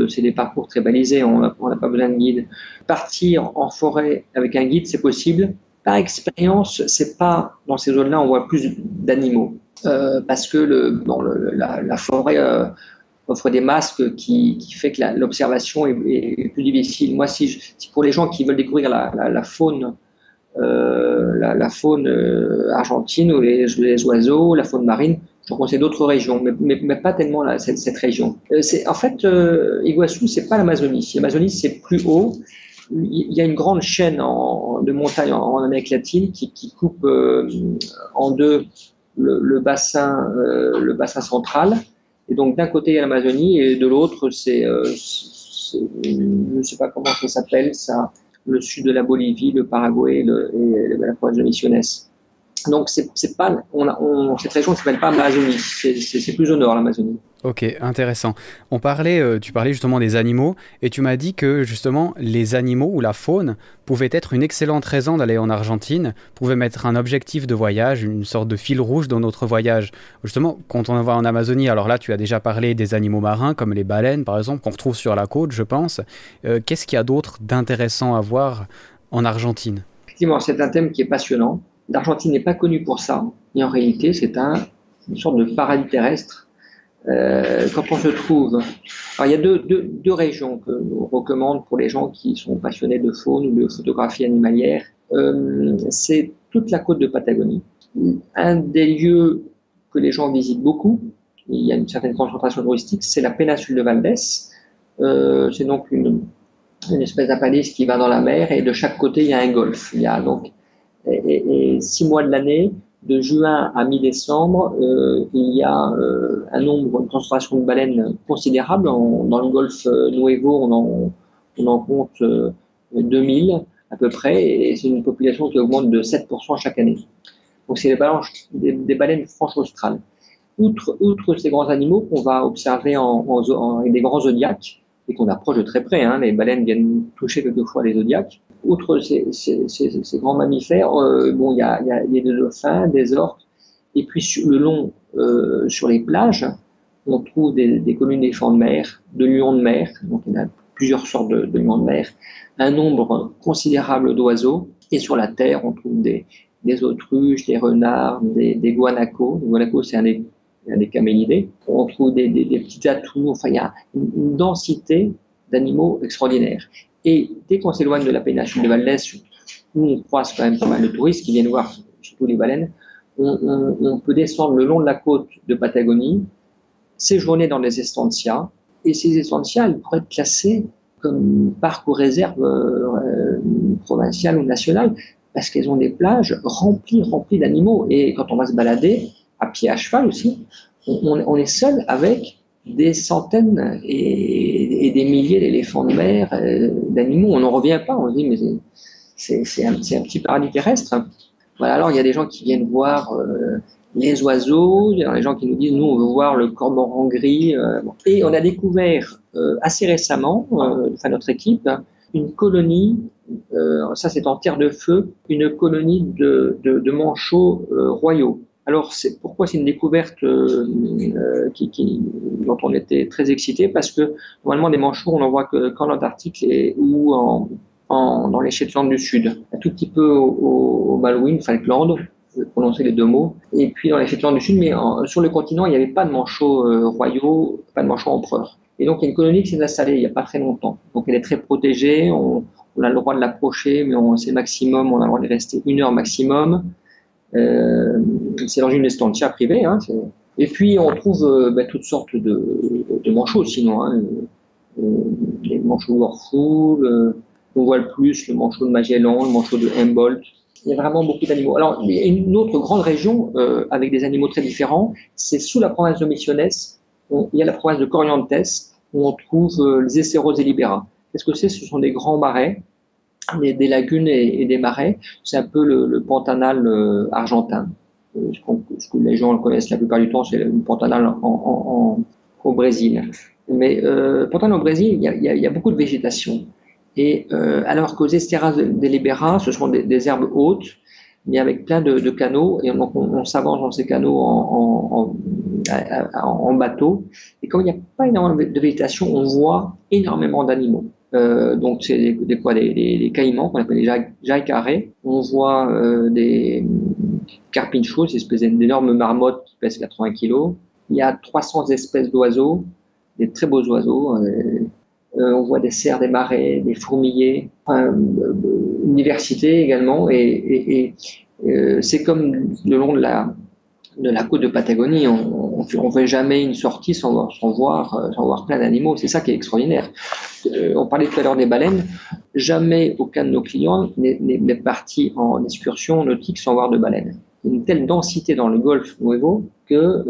C'est des parcours très balisés, on n'a pas besoin de guide. Partir en forêt avec un guide, c'est possible. Par expérience, c'est pas dans ces zones-là, on voit plus d'animaux parce que la forêt offre des masques qui fait que l'observation est plus difficile. Moi, si pour les gens qui veulent découvrir la faune, la faune argentine ou les oiseaux, la faune marine, je conseille d'autres régions, mais pas tellement cette région. En fait, Iguassou, c'est pas l'Amazonie. L'Amazonie, c'est plus haut. Il y a une grande chaîne de montagnes en Amérique latine qui coupe en deux le bassin central. Et donc, d'un côté, il y a l'Amazonie et de l'autre, je ne sais pas comment ça s'appelle, ça, le sud de la Bolivie, le Paraguay et la province de Misiones. Donc, cette région ne s'appelle pas Amazonie, c'est plus au nord, l'Amazonie. Ok, intéressant. Tu parlais justement des animaux, et tu m'as dit que justement les animaux ou la faune pouvaient être une excellente raison d'aller en Argentine, pouvaient mettre un objectif de voyage, une sorte de fil rouge dans notre voyage. Justement, quand on va en Amazonie, alors là tu as déjà parlé des animaux marins, comme les baleines par exemple, qu'on retrouve sur la côte, je pense. Qu'est-ce qu'il y a d'autre d'intéressant à voir en Argentine? Effectivement, c'est un thème qui est passionnant. L'Argentine n'est pas connue pour ça, et en réalité c'est une sorte de paradis terrestre. Quand on se trouve... Alors, il y a deux régions que nous recommande pour les gens qui sont passionnés de faune ou de photographie animalière. C'est toute la côte de Patagonie. Un des lieux que les gens visitent beaucoup, il y a une certaine concentration touristique, c'est la péninsule de Valdés. C'est donc une espèce d'appendice qui va dans la mer et de chaque côté, il y a un golfe. Il y a donc 6 mois de l'année, de juin à mi-décembre, il y a une concentration de baleines considérable. Dans le golfe Nuevo, on en compte 2000 à peu près, et c'est une population qui augmente de 7% chaque année. Donc c'est des baleines franches australes. Outre ces grands animaux qu'on va observer avec des grands zodiaques, et qu'on approche de très près, les baleines viennent toucher quelquefois les zodiaques. Outre ces grands mammifères, il y a des dauphins, des orques, et puis sur les plages, on trouve des colonies d'éléphants de mer, de lions de mer, donc il y a plusieurs sortes de lions de mer, un nombre considérable d'oiseaux, et sur la terre, on trouve des autruches, des renards, des guanacos. Les guanacos, c'est un des camélidés. On trouve des petits atouts, enfin il y a une densité d'animaux extraordinaires. Et dès qu'on s'éloigne de la péninsule de Valdés, où on croise quand même pas mal de touristes qui viennent voir surtout les baleines, on peut descendre le long de la côte de Patagonie, séjourner dans des estancias, et ces estancias, elles pourraient être classées comme parc ou réserve provinciale ou nationale, parce qu'elles ont des plages remplies d'animaux. Et quand on va se balader, à pied, à cheval aussi, on est seul avec des centaines et des milliers d'éléphants de mer, d'animaux. On n'en revient pas, on se dit, mais c'est un petit paradis terrestre. Voilà, alors il y a des gens qui viennent voir les oiseaux, il y a des gens qui nous disent, nous on veut voir le cormoran gris. Et on a découvert assez récemment, notre équipe, une colonie, ça c'est en terre de feu, une colonie de manchots royaux. Alors, pourquoi c'est une découverte dont on était très excité? Parce que normalement, des manchots, on n'en voit qu'en Antarctique ou dans les Shetland du Sud. Un tout petit peu au Malouine, Falkland, je vais prononcer les deux mots. Et puis dans les Shetland du Sud, mais sur le continent, il n'y avait pas de manchots royaux, pas de manchots empereurs. Et donc, il y a une colonie qui s'est installée il n'y a pas très longtemps. Donc, elle est très protégée. On a le droit de l'approcher, mais c'est maximum. On a le droit de rester 1 heure maximum. C'est dans une estancia privée. Hein, et puis, on trouve toutes sortes de manchots, sinon. Hein, les manchots Warfool, on voit le plus le manchot de Magellan, le manchot de Humboldt. Il y a vraiment beaucoup d'animaux. Alors, il y a une autre grande région avec des animaux très différents. C'est sous la province de Misiones. Il y a la province de Corrientes, où on trouve les Esteros et Libera. Qu'est-ce que c'est? Ce sont des grands marais, des lagunes et des marais. C'est un peu le Pantanal argentin. Ce que les gens le connaissent la plupart du temps, c'est le Pantanal au Brésil. Mais Pantanal au Brésil, il y a beaucoup de végétation. Et alors qu'aux Esteras de Libera, ce sont des herbes hautes, mais avec plein de canaux, et donc on s'avance dans ces canaux en bateau. Et comme il n'y a pas énormément de végétation, on voit énormément d'animaux. Donc c'est des caïmans qu'on appelle les jaïcarés. On voit des carpinchos, ces espèces d'énormes marmottes qui pèsent 80 kilos. Il y a 300 espèces d'oiseaux, des très beaux oiseaux. On voit des cerfs des marais, des fourmiliers, une diversité également. Et c'est comme le long de la côte de Patagonie, on ne fait jamais une sortie sans voir plein d'animaux. C'est ça qui est extraordinaire. On parlait tout à l'heure des baleines. Jamais aucun de nos clients n'est parti en excursion nautique sans voir de baleines. Il y a une telle densité dans le golfe Nuevo que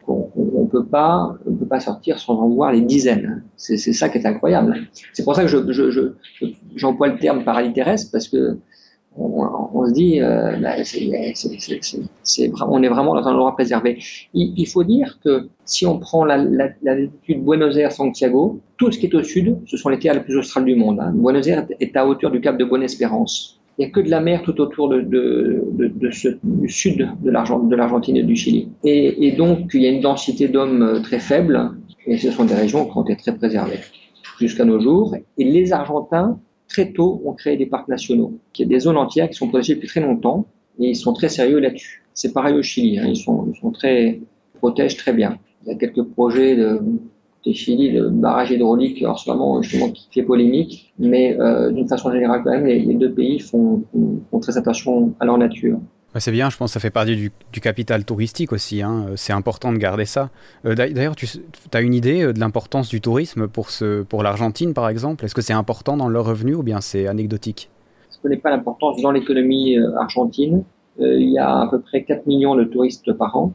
on peut pas sortir sans en voir les dizaines. C'est ça qui est incroyable. C'est pour ça que j'emploie le terme paradis terrestre, parce que on se dit on est vraiment dans un endroit préservé. Il faut dire que si on prend l'altitude Buenos Aires-Santiago, tout ce qui est au sud, ce sont les terres les plus australes du monde. Hein. Buenos Aires est à hauteur du cap de Bonne-Espérance. Il n'y a que de la mer tout autour du sud de l'Argentine et du Chili. Et donc, il y a une densité d'hommes très faible, et ce sont des régions qui ont été très préservées jusqu'à nos jours. Et les Argentins, très tôt, ont créé des parcs nationaux. Il y a des zones entières qui sont protégées depuis très longtemps, et ils sont très sérieux là-dessus. C'est pareil au Chili, hein, ils protègent très bien. Il y a quelques projets des Chili, de barrage hydraulique en ce moment, justement, qui fait polémique, mais d'une façon générale, quand même, les deux pays font très attention à leur nature. Ouais, c'est bien, je pense que ça fait partie du capital touristique aussi, hein. C'est important de garder ça. D'ailleurs, tu as une idée de l'importance du tourisme pour l'Argentine, par exemple? Est-ce que c'est important dans leur revenu ou bien c'est anecdotique? Je ne connais pas l'importance dans l'économie argentine. Il y a à peu près 4 millions de touristes par an.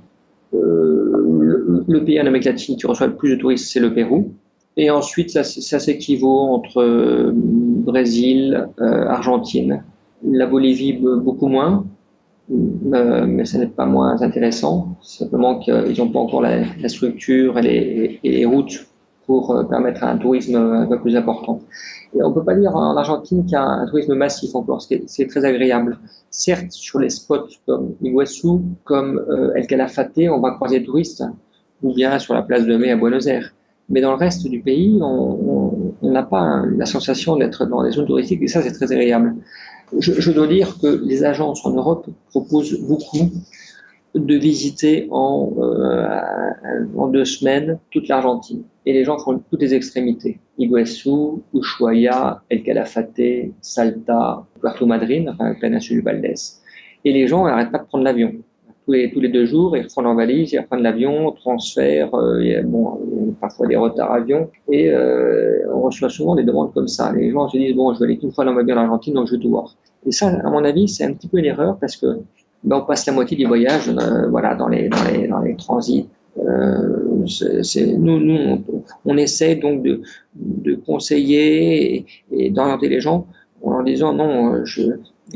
Le pays en Amérique latine qui reçoit le plus de touristes, c'est le Pérou. Et ensuite, ça s'équivaut entre Brésil, Argentine. La Bolivie, beaucoup moins. Mais ça n'est pas moins intéressant. Simplement qu'ils n'ont pas encore la structure et les routes pour permettre un tourisme un peu plus important. Et on ne peut pas dire en Argentine qu'il y a un tourisme massif encore, c'est très agréable. Certes, sur les spots comme Iguaçu, comme El Calafate, on va croiser des touristes, ou bien sur la place de Mai à Buenos Aires. Mais dans le reste du pays, on n'a pas la sensation d'être dans des zones touristiques, et ça, c'est très agréable. Je dois dire que les agences en Europe proposent beaucoup de visiter en 2 semaines toute l'Argentine. Et les gens font toutes les extrémités. Iguaçu, Ushuaia, El Calafate, Salta, Puerto Madryn, enfin la péninsule du Valdés. Et les gens n'arrêtent pas de prendre l'avion. Tous les 2 jours, ils reprennent leur valise, ils reprennent l'avion, transfert, il y a parfois des retards avion. Et on reçoit souvent des demandes comme ça. Les gens se disent, bon, je vais aller qu'une fois dans ma vie en Argentine, donc je vais tout voir. Et ça, à mon avis, c'est un petit peu une erreur parce que on passe la moitié du voyage dans les transits. Nous, on essaie donc de conseiller et d'orienter les gens en leur disant non,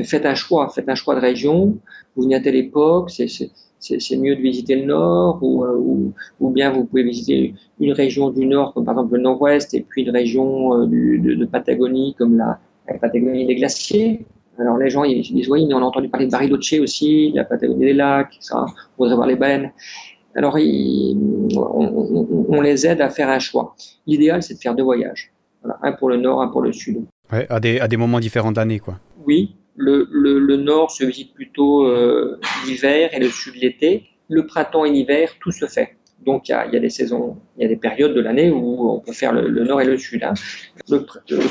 faites un choix de région. Vous venez à telle époque, c'est mieux de visiter le nord ou bien vous pouvez visiter une région du nord comme par exemple le nord-ouest et puis une région de Patagonie comme la Patagonie des glaciers. Alors les gens ils se disent oui, mais on a entendu parler de Bariloche aussi, la Patagonie des lacs, ça, on voudrait voir les baleines. Alors on les aide à faire un choix. L'idéal c'est de faire 2 voyages, voilà, un pour le nord, un pour le sud. Ouais, à des moments différents d'année, quoi. Oui, le nord se visite plutôt l'hiver et le sud l'été. Le printemps et l'hiver, tout se fait. Donc il y a des saisons, il y a des périodes de l'année où on peut faire le nord et le sud. Hein. Le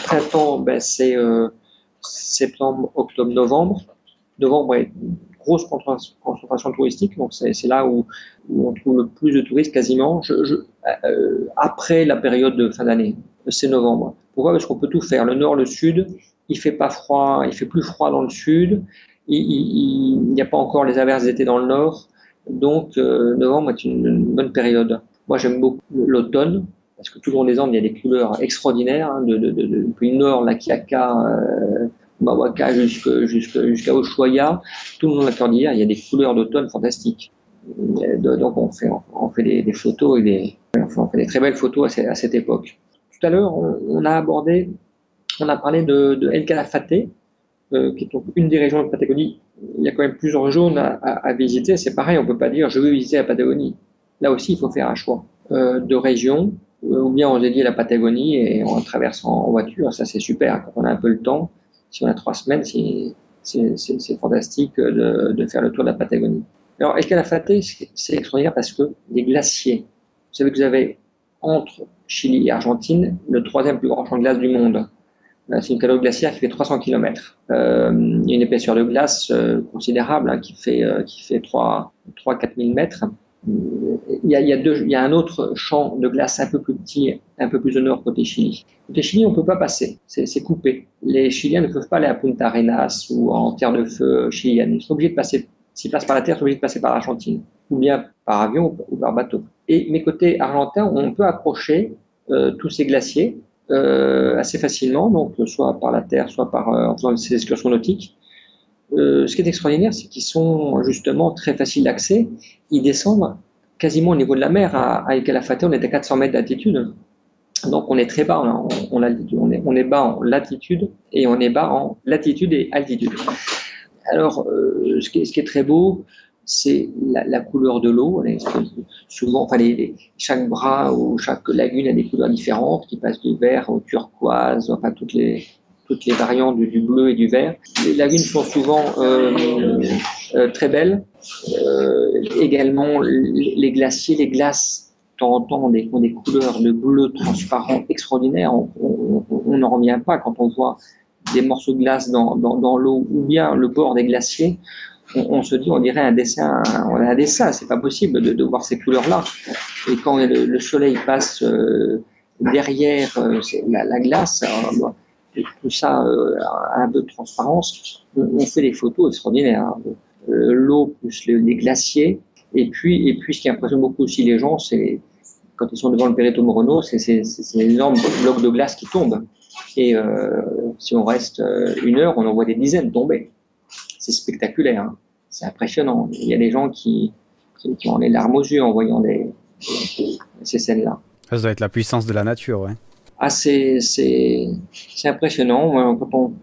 printemps, c'est septembre, octobre, novembre. Novembre est une grosse concentration touristique, donc c'est là où on trouve le plus de touristes quasiment. Après la période de fin d'année, c'est novembre. Pourquoi ? Parce qu'on peut tout faire. Le nord, le sud, il fait pas froid, il fait plus froid dans le sud. Il n'y a pas encore les averses d'été dans le nord. Donc, novembre est une bonne période. Moi, j'aime beaucoup l'automne, parce que tout le long des Andes, il y a des couleurs extraordinaires, hein, depuis le nord, la Quiaca, Mawaka jusqu'à Ushuaia, tout le long de la cordillère, il y a des couleurs d'automne fantastiques. Donc, on fait des photos on fait des très belles photos à cette époque. Tout à l'heure, on a parlé de El Calafate, qui est donc une des régions de Patagonie. Il y a quand même plusieurs zones à visiter. C'est pareil, on ne peut pas dire je veux visiter la Patagonie. Là aussi, il faut faire un choix de région, ou bien on dédie la Patagonie et on traverse en voiture. Ça, c'est super quand on a un peu le temps. Si on a 3 semaines, c'est fantastique de faire le tour de la Patagonie. Alors, El Calafate, c'est extraordinaire parce que les glaciers, vous savez que vous avez entre Chili et Argentine le 3e plus grand champ de glace du monde. C'est une calotte glaciaire qui fait 300 km. Il y a une épaisseur de glace considérable, hein, qui fait 3-4 000 mètres. Il y a un autre champ de glace un peu plus petit, un peu plus au nord côté Chili. Côté Chili, on ne peut pas passer, c'est coupé. Les Chiliens ne peuvent pas aller à Punta Arenas ou en terre de feu chilienne. Ils sont obligés de passer, s'ils passent par la terre, ils sont obligés de passer par l'Argentine, ou bien par avion ou par bateau. Mais côté argentin, on peut approcher tous ces glaciers assez facilement, donc soit par la terre, soit en faisant ces excursions nautiques. Ce qui est extraordinaire, c'est qu'ils sont justement très faciles d'accès. Ils descendent quasiment au niveau de la mer. À El Calafate, on est à 400 mètres d'altitude. Donc on est très bas, on est bas en latitude et on est bas en latitude et altitude. Alors, ce qui est très beau, c'est la couleur de l'eau. Souvent, chaque bras ou chaque lagune a des couleurs différentes qui passent du vert au turquoise, enfin toutes les variantes du bleu et du vert. Les lagunes sont souvent très belles. Également, les glaciers, les glaces, de temps en temps, ont des couleurs de bleu transparent extraordinaires. On n'en revient pas quand on voit des morceaux de glace dans l'eau ou bien le bord des glaciers. On se dit, on dirait un dessin, c'est pas possible de voir ces couleurs-là. Et quand le soleil passe derrière la glace, tout ça a un peu de transparence, on fait des photos extraordinaires. Hein. L'eau plus les glaciers. Et puis, ce qui impressionne beaucoup aussi les gens, c'est quand ils sont devant le Perito Moreno, c'est ces énormes blocs de glace qui tombent. Et si on reste 1 heure, on en voit des dizaines tomber. C'est spectaculaire, hein. C'est impressionnant. Il y a des gens qui ont les larmes aux yeux en voyant ces scènes-là. Ça doit être la puissance de la nature, ouais. Ah, c'est impressionnant. Quand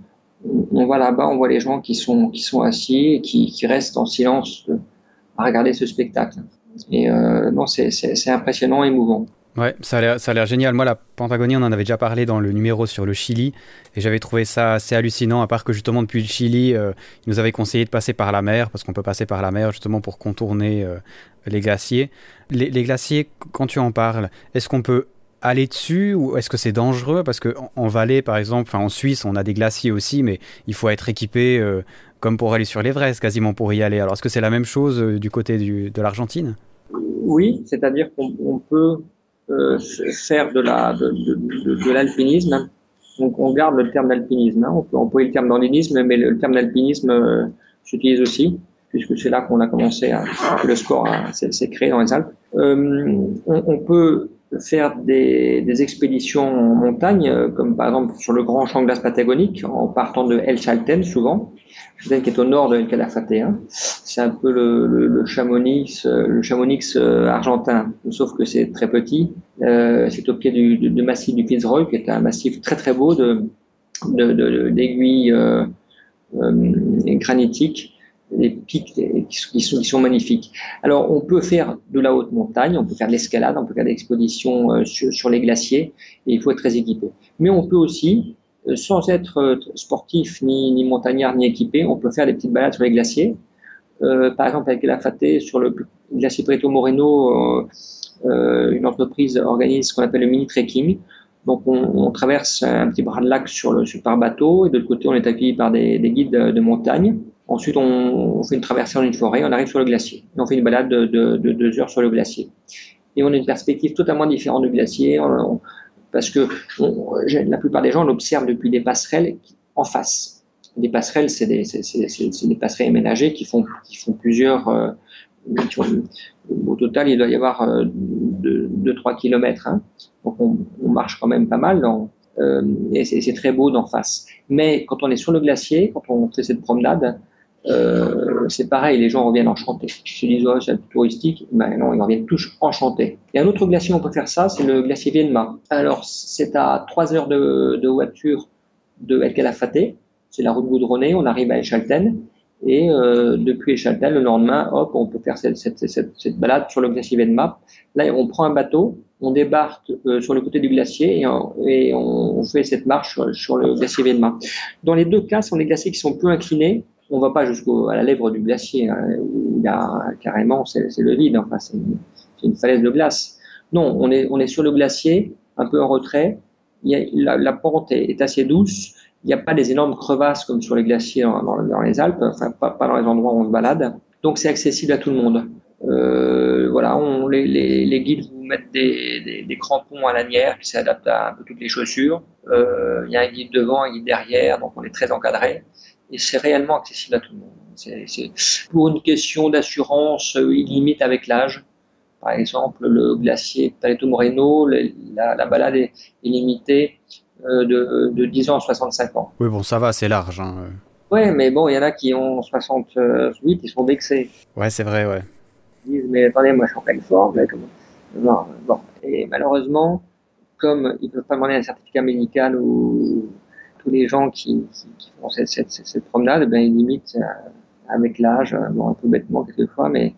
on va là-bas, on voit les gens qui sont assis et qui restent en silence à regarder ce spectacle. Et non, c'est impressionnant et émouvant. Ouais, ça a l'air génial. Moi, la Patagonie, on en avait déjà parlé dans le numéro sur le Chili, et j'avais trouvé ça assez hallucinant, à part que justement depuis le Chili, ils nous avaient conseillé de passer par la mer, parce qu'on peut passer par la mer justement pour contourner les glaciers. Les glaciers, quand tu en parles, est-ce qu'on peut aller dessus ou est-ce que c'est dangereux? Parce qu'en Valais, par exemple, en Suisse, on a des glaciers aussi, mais il faut être équipé comme pour aller sur l'Everest, quasiment pour y aller. Alors, est-ce que c'est la même chose du côté de l'Argentine? Oui, c'est-à-dire qu'on peut faire de l'alpinisme. Donc on garde le terme d'alpinisme. Hein. On peut employer le terme d'andénisme, mais le terme d'alpinisme s'utilise aussi, puisque c'est là qu'on a commencé que le sport s'est créé dans les Alpes. On peut faire des expéditions en montagne, comme par exemple sur le grand champ de glace patagonique, en partant de El Chaltén souvent, qui est au nord de El Calafate. Hein. C'est un peu le Chamonix argentin, sauf que c'est très petit. C'est au pied du massif du Fitzroy, qui est un massif très très beau d'aiguilles granitiques, des pics qui sont magnifiques. Alors, on peut faire de la haute montagne, on peut faire de l'escalade, on peut faire des expéditions sur les glaciers, et il faut être très équipé. Mais on peut aussi, sans être sportif, ni montagnard, ni équipé, on peut faire des petites balades sur les glaciers. Par exemple, avec la FATE, sur le glacier Perito Moreno, une entreprise organise ce qu'on appelle le mini-trekking. Donc, on traverse un petit bras de lac par bateau, et de l'autre côté, on est accueilli par des guides de montagne. Ensuite, on fait une traversée dans une forêt, on arrive sur le glacier. Et on fait une balade de 2 heures sur le glacier. Et on a une perspective totalement différente du glacier, parce que la plupart des gens l'observent depuis des passerelles en face. Des passerelles, c'est des passerelles aménagées qui font plusieurs... au total, il doit y avoir 2-3 kilomètres. Hein. Donc, on marche quand même pas mal et c'est très beau d'en face. Mais quand on est sur le glacier, quand on fait cette promenade, c'est pareil, les gens reviennent enchantés. Ils se disent, oh, c'est touristique. Ben non, ils reviennent tous enchantés. Et un autre glacier où on peut faire ça, c'est le glacier Viedma. Alors, c'est à 3 heures de voiture de El Calafate. C'est la route goudronnée, on arrive à Échalten. Et depuis Échalten, le lendemain, hop, on peut faire cette balade sur le glacier Viedma. Là, on prend un bateau, on débarque sur le côté du glacier et on fait cette marche sur le glacier Viedma. Dans les deux cas, ce sont des glaciers qui sont peu inclinés. On ne va pas jusqu'à la lèvre du glacier, hein, où il y a carrément, c'est le vide, enfin, c'est une falaise de glace. Non, on est sur le glacier, un peu en retrait. La pente est assez douce. Il n'y a pas des énormes crevasses comme sur les glaciers dans les Alpes, enfin pas dans les endroits où on se balade. Donc c'est accessible à tout le monde. Voilà, les guides vous mettent des crampons à lanière qui s'adaptent à un peu toutes les chaussures. Il y a un guide devant, un guide derrière, donc on est très encadré. Et c'est réellement accessible à tout le monde. C'est pour une question d'assurance, il limite avec l'âge. Par exemple, le glacier Perito Moreno, la balade est limitée de 10 ans à 65 ans. Oui, bon, ça va, c'est large. Hein. Ouais, mais bon, il y en a qui ont 68, ils sont vexés. Ouais, c'est vrai, ouais. Ils disent, mais attendez, moi je suis en pleine forme. Non, bon. Et malheureusement, comme ils ne peuvent pas demander un certificat médical ou tous les gens qui font cette promenade, ben, ils limitent avec l'âge, bon, un peu bêtement quelquefois, mais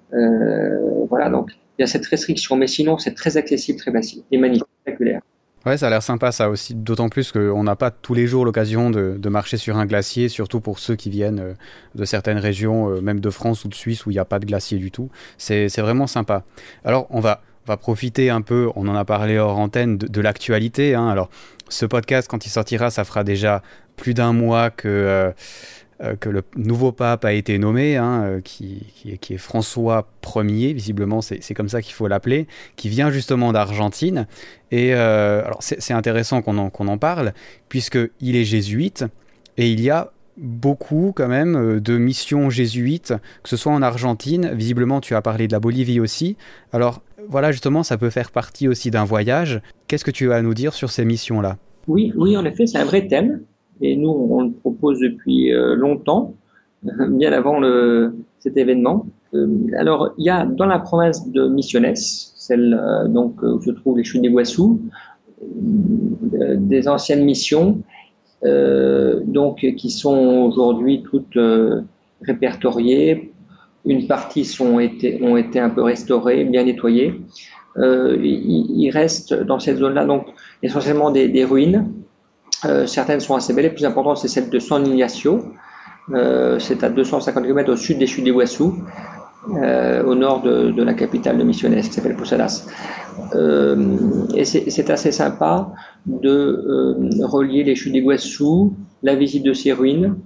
voilà, donc il y a cette restriction. Mais sinon, c'est très accessible, très facile et magnifique, spectaculaire. Ouais, ça a l'air sympa ça aussi, d'autant plus qu'on n'a pas tous les jours l'occasion de marcher sur un glacier, surtout pour ceux qui viennent de certaines régions, même de France ou de Suisse où il n'y a pas de glacier du tout. C'est vraiment sympa. Alors, on va profiter un peu, on en a parlé hors antenne, de l'actualité. Hein. Alors, ce podcast, quand il sortira, ça fera déjà plus d'1 mois que le nouveau pape a été nommé, hein, qui est François Ier, visiblement c'est comme ça qu'il faut l'appeler, qui vient justement d'Argentine. Et alors c'est intéressant qu'on en parle, puisqu'il est jésuite, et il y a beaucoup quand même de missions jésuites, que ce soit en Argentine, visiblement tu as parlé de la Bolivie aussi. Alors voilà, justement, ça peut faire partie aussi d'un voyage. Qu'est-ce que tu as à nous dire sur ces missions-là ? Oui, en effet, c'est un vrai thème. Et nous, on le propose depuis longtemps, bien avant cet événement. Alors, il y a dans la province de Misiones, celle donc où se trouvent les chutes d'Iguassou, des anciennes missions, donc qui sont aujourd'hui toutes répertoriées. Une partie ont été un peu restaurées, bien nettoyées. Il reste dans cette zone-là donc essentiellement des ruines. Certaines sont assez belles. Les plus importantes, c'est celle de San Ignacio. C'est à 250 km au sud des chutes d'Iguassou, au nord de la capitale de Misiones, qui s'appelle Posadas. Et c'est assez sympa de relier les chutes d'Iguassou, la visite de ces ruines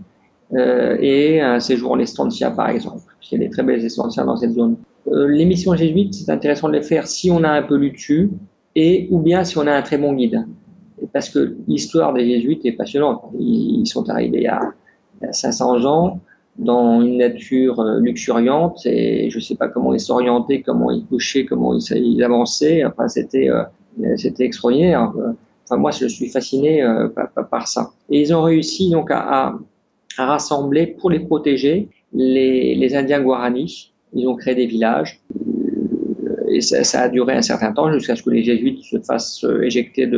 et un séjour en estancia, par exemple. Il y a des très belles estancias dans cette zone. Les missions jésuites, c'est intéressant de les faire si on a un peu lu dessus ou bien si on a un très bon guide. Parce que l'histoire des jésuites est passionnante. Ils sont arrivés il y a 500 ans dans une nature luxuriante et je ne sais pas comment ils s'orientaient, comment ils couchaient, comment ils avançaient. Enfin, c'était extraordinaire. Enfin, moi, je suis fasciné par ça. Et ils ont réussi donc à rassembler, pour les protéger, les Indiens Guarani. Ils ont créé des villages. Et ça a duré un certain temps jusqu'à ce que les jésuites se fassent éjecter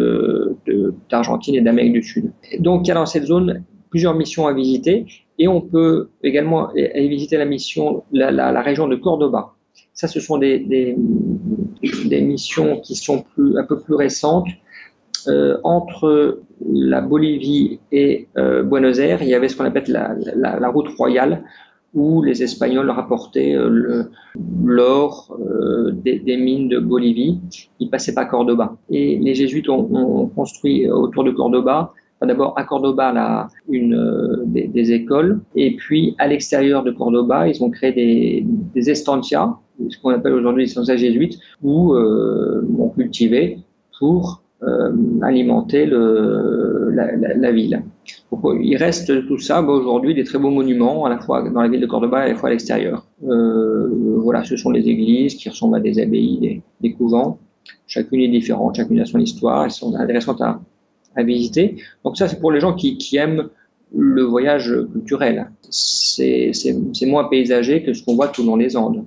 d'Argentine et d'Amérique du Sud. Donc, il y a dans cette zone plusieurs missions à visiter et on peut également visiter la région de Cordoba. Ça, ce sont des missions qui sont un peu plus récentes. Entre la Bolivie et Buenos Aires, il y avait ce qu'on appelle la route royale, où les Espagnols rapportaient l'or des mines de Bolivie. Ils passaient par Cordoba. Et les Jésuites ont construit autour de Cordoba, d'abord à Cordoba des écoles, et puis à l'extérieur de Cordoba, ils ont créé des estancias, ce qu'on appelle aujourd'hui les estancias jésuites, où on cultivait pour alimenter la ville. Donc, il reste tout ça aujourd'hui des très beaux monuments à la fois dans la ville de Cordoba et à la fois à l'extérieur. Voilà, ce sont les églises qui ressemblent à des abbayes, des couvents. Chacune est différente, chacune a son histoire, elles sont intéressantes à visiter. Donc ça, c'est pour les gens qui aiment le voyage culturel. C'est moins paysager que ce qu'on voit tout dans les Andes.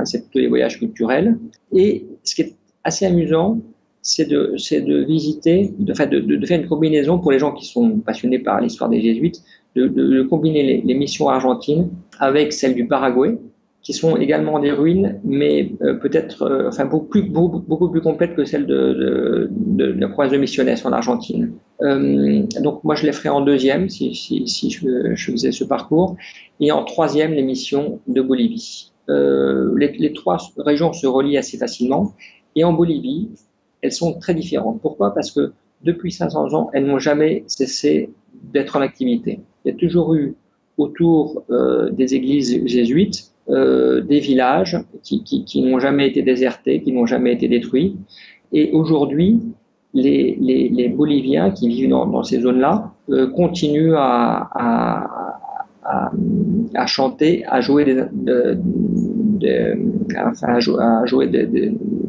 C'est plutôt les voyages culturels. Et ce qui est assez amusant, c'est de visiter, de faire une combinaison pour les gens qui sont passionnés par l'histoire des Jésuites, de combiner les missions argentines avec celles du Paraguay, qui sont également des ruines, mais peut-être beaucoup plus complètes que celles de la province de Misiones en Argentine. Donc moi je les ferai en deuxième si je faisais ce parcours, et en troisième les missions de Bolivie. Les trois régions se relient assez facilement, et en Bolivie, elles sont très différentes. Pourquoi ? Parce que depuis 500 ans, elles n'ont jamais cessé d'être en activité. Il y a toujours eu autour des églises jésuites des villages qui n'ont jamais été désertés, qui n'ont jamais été détruits. Et aujourd'hui, les Boliviens qui vivent dans ces zones-là continuent à chanter, à jouer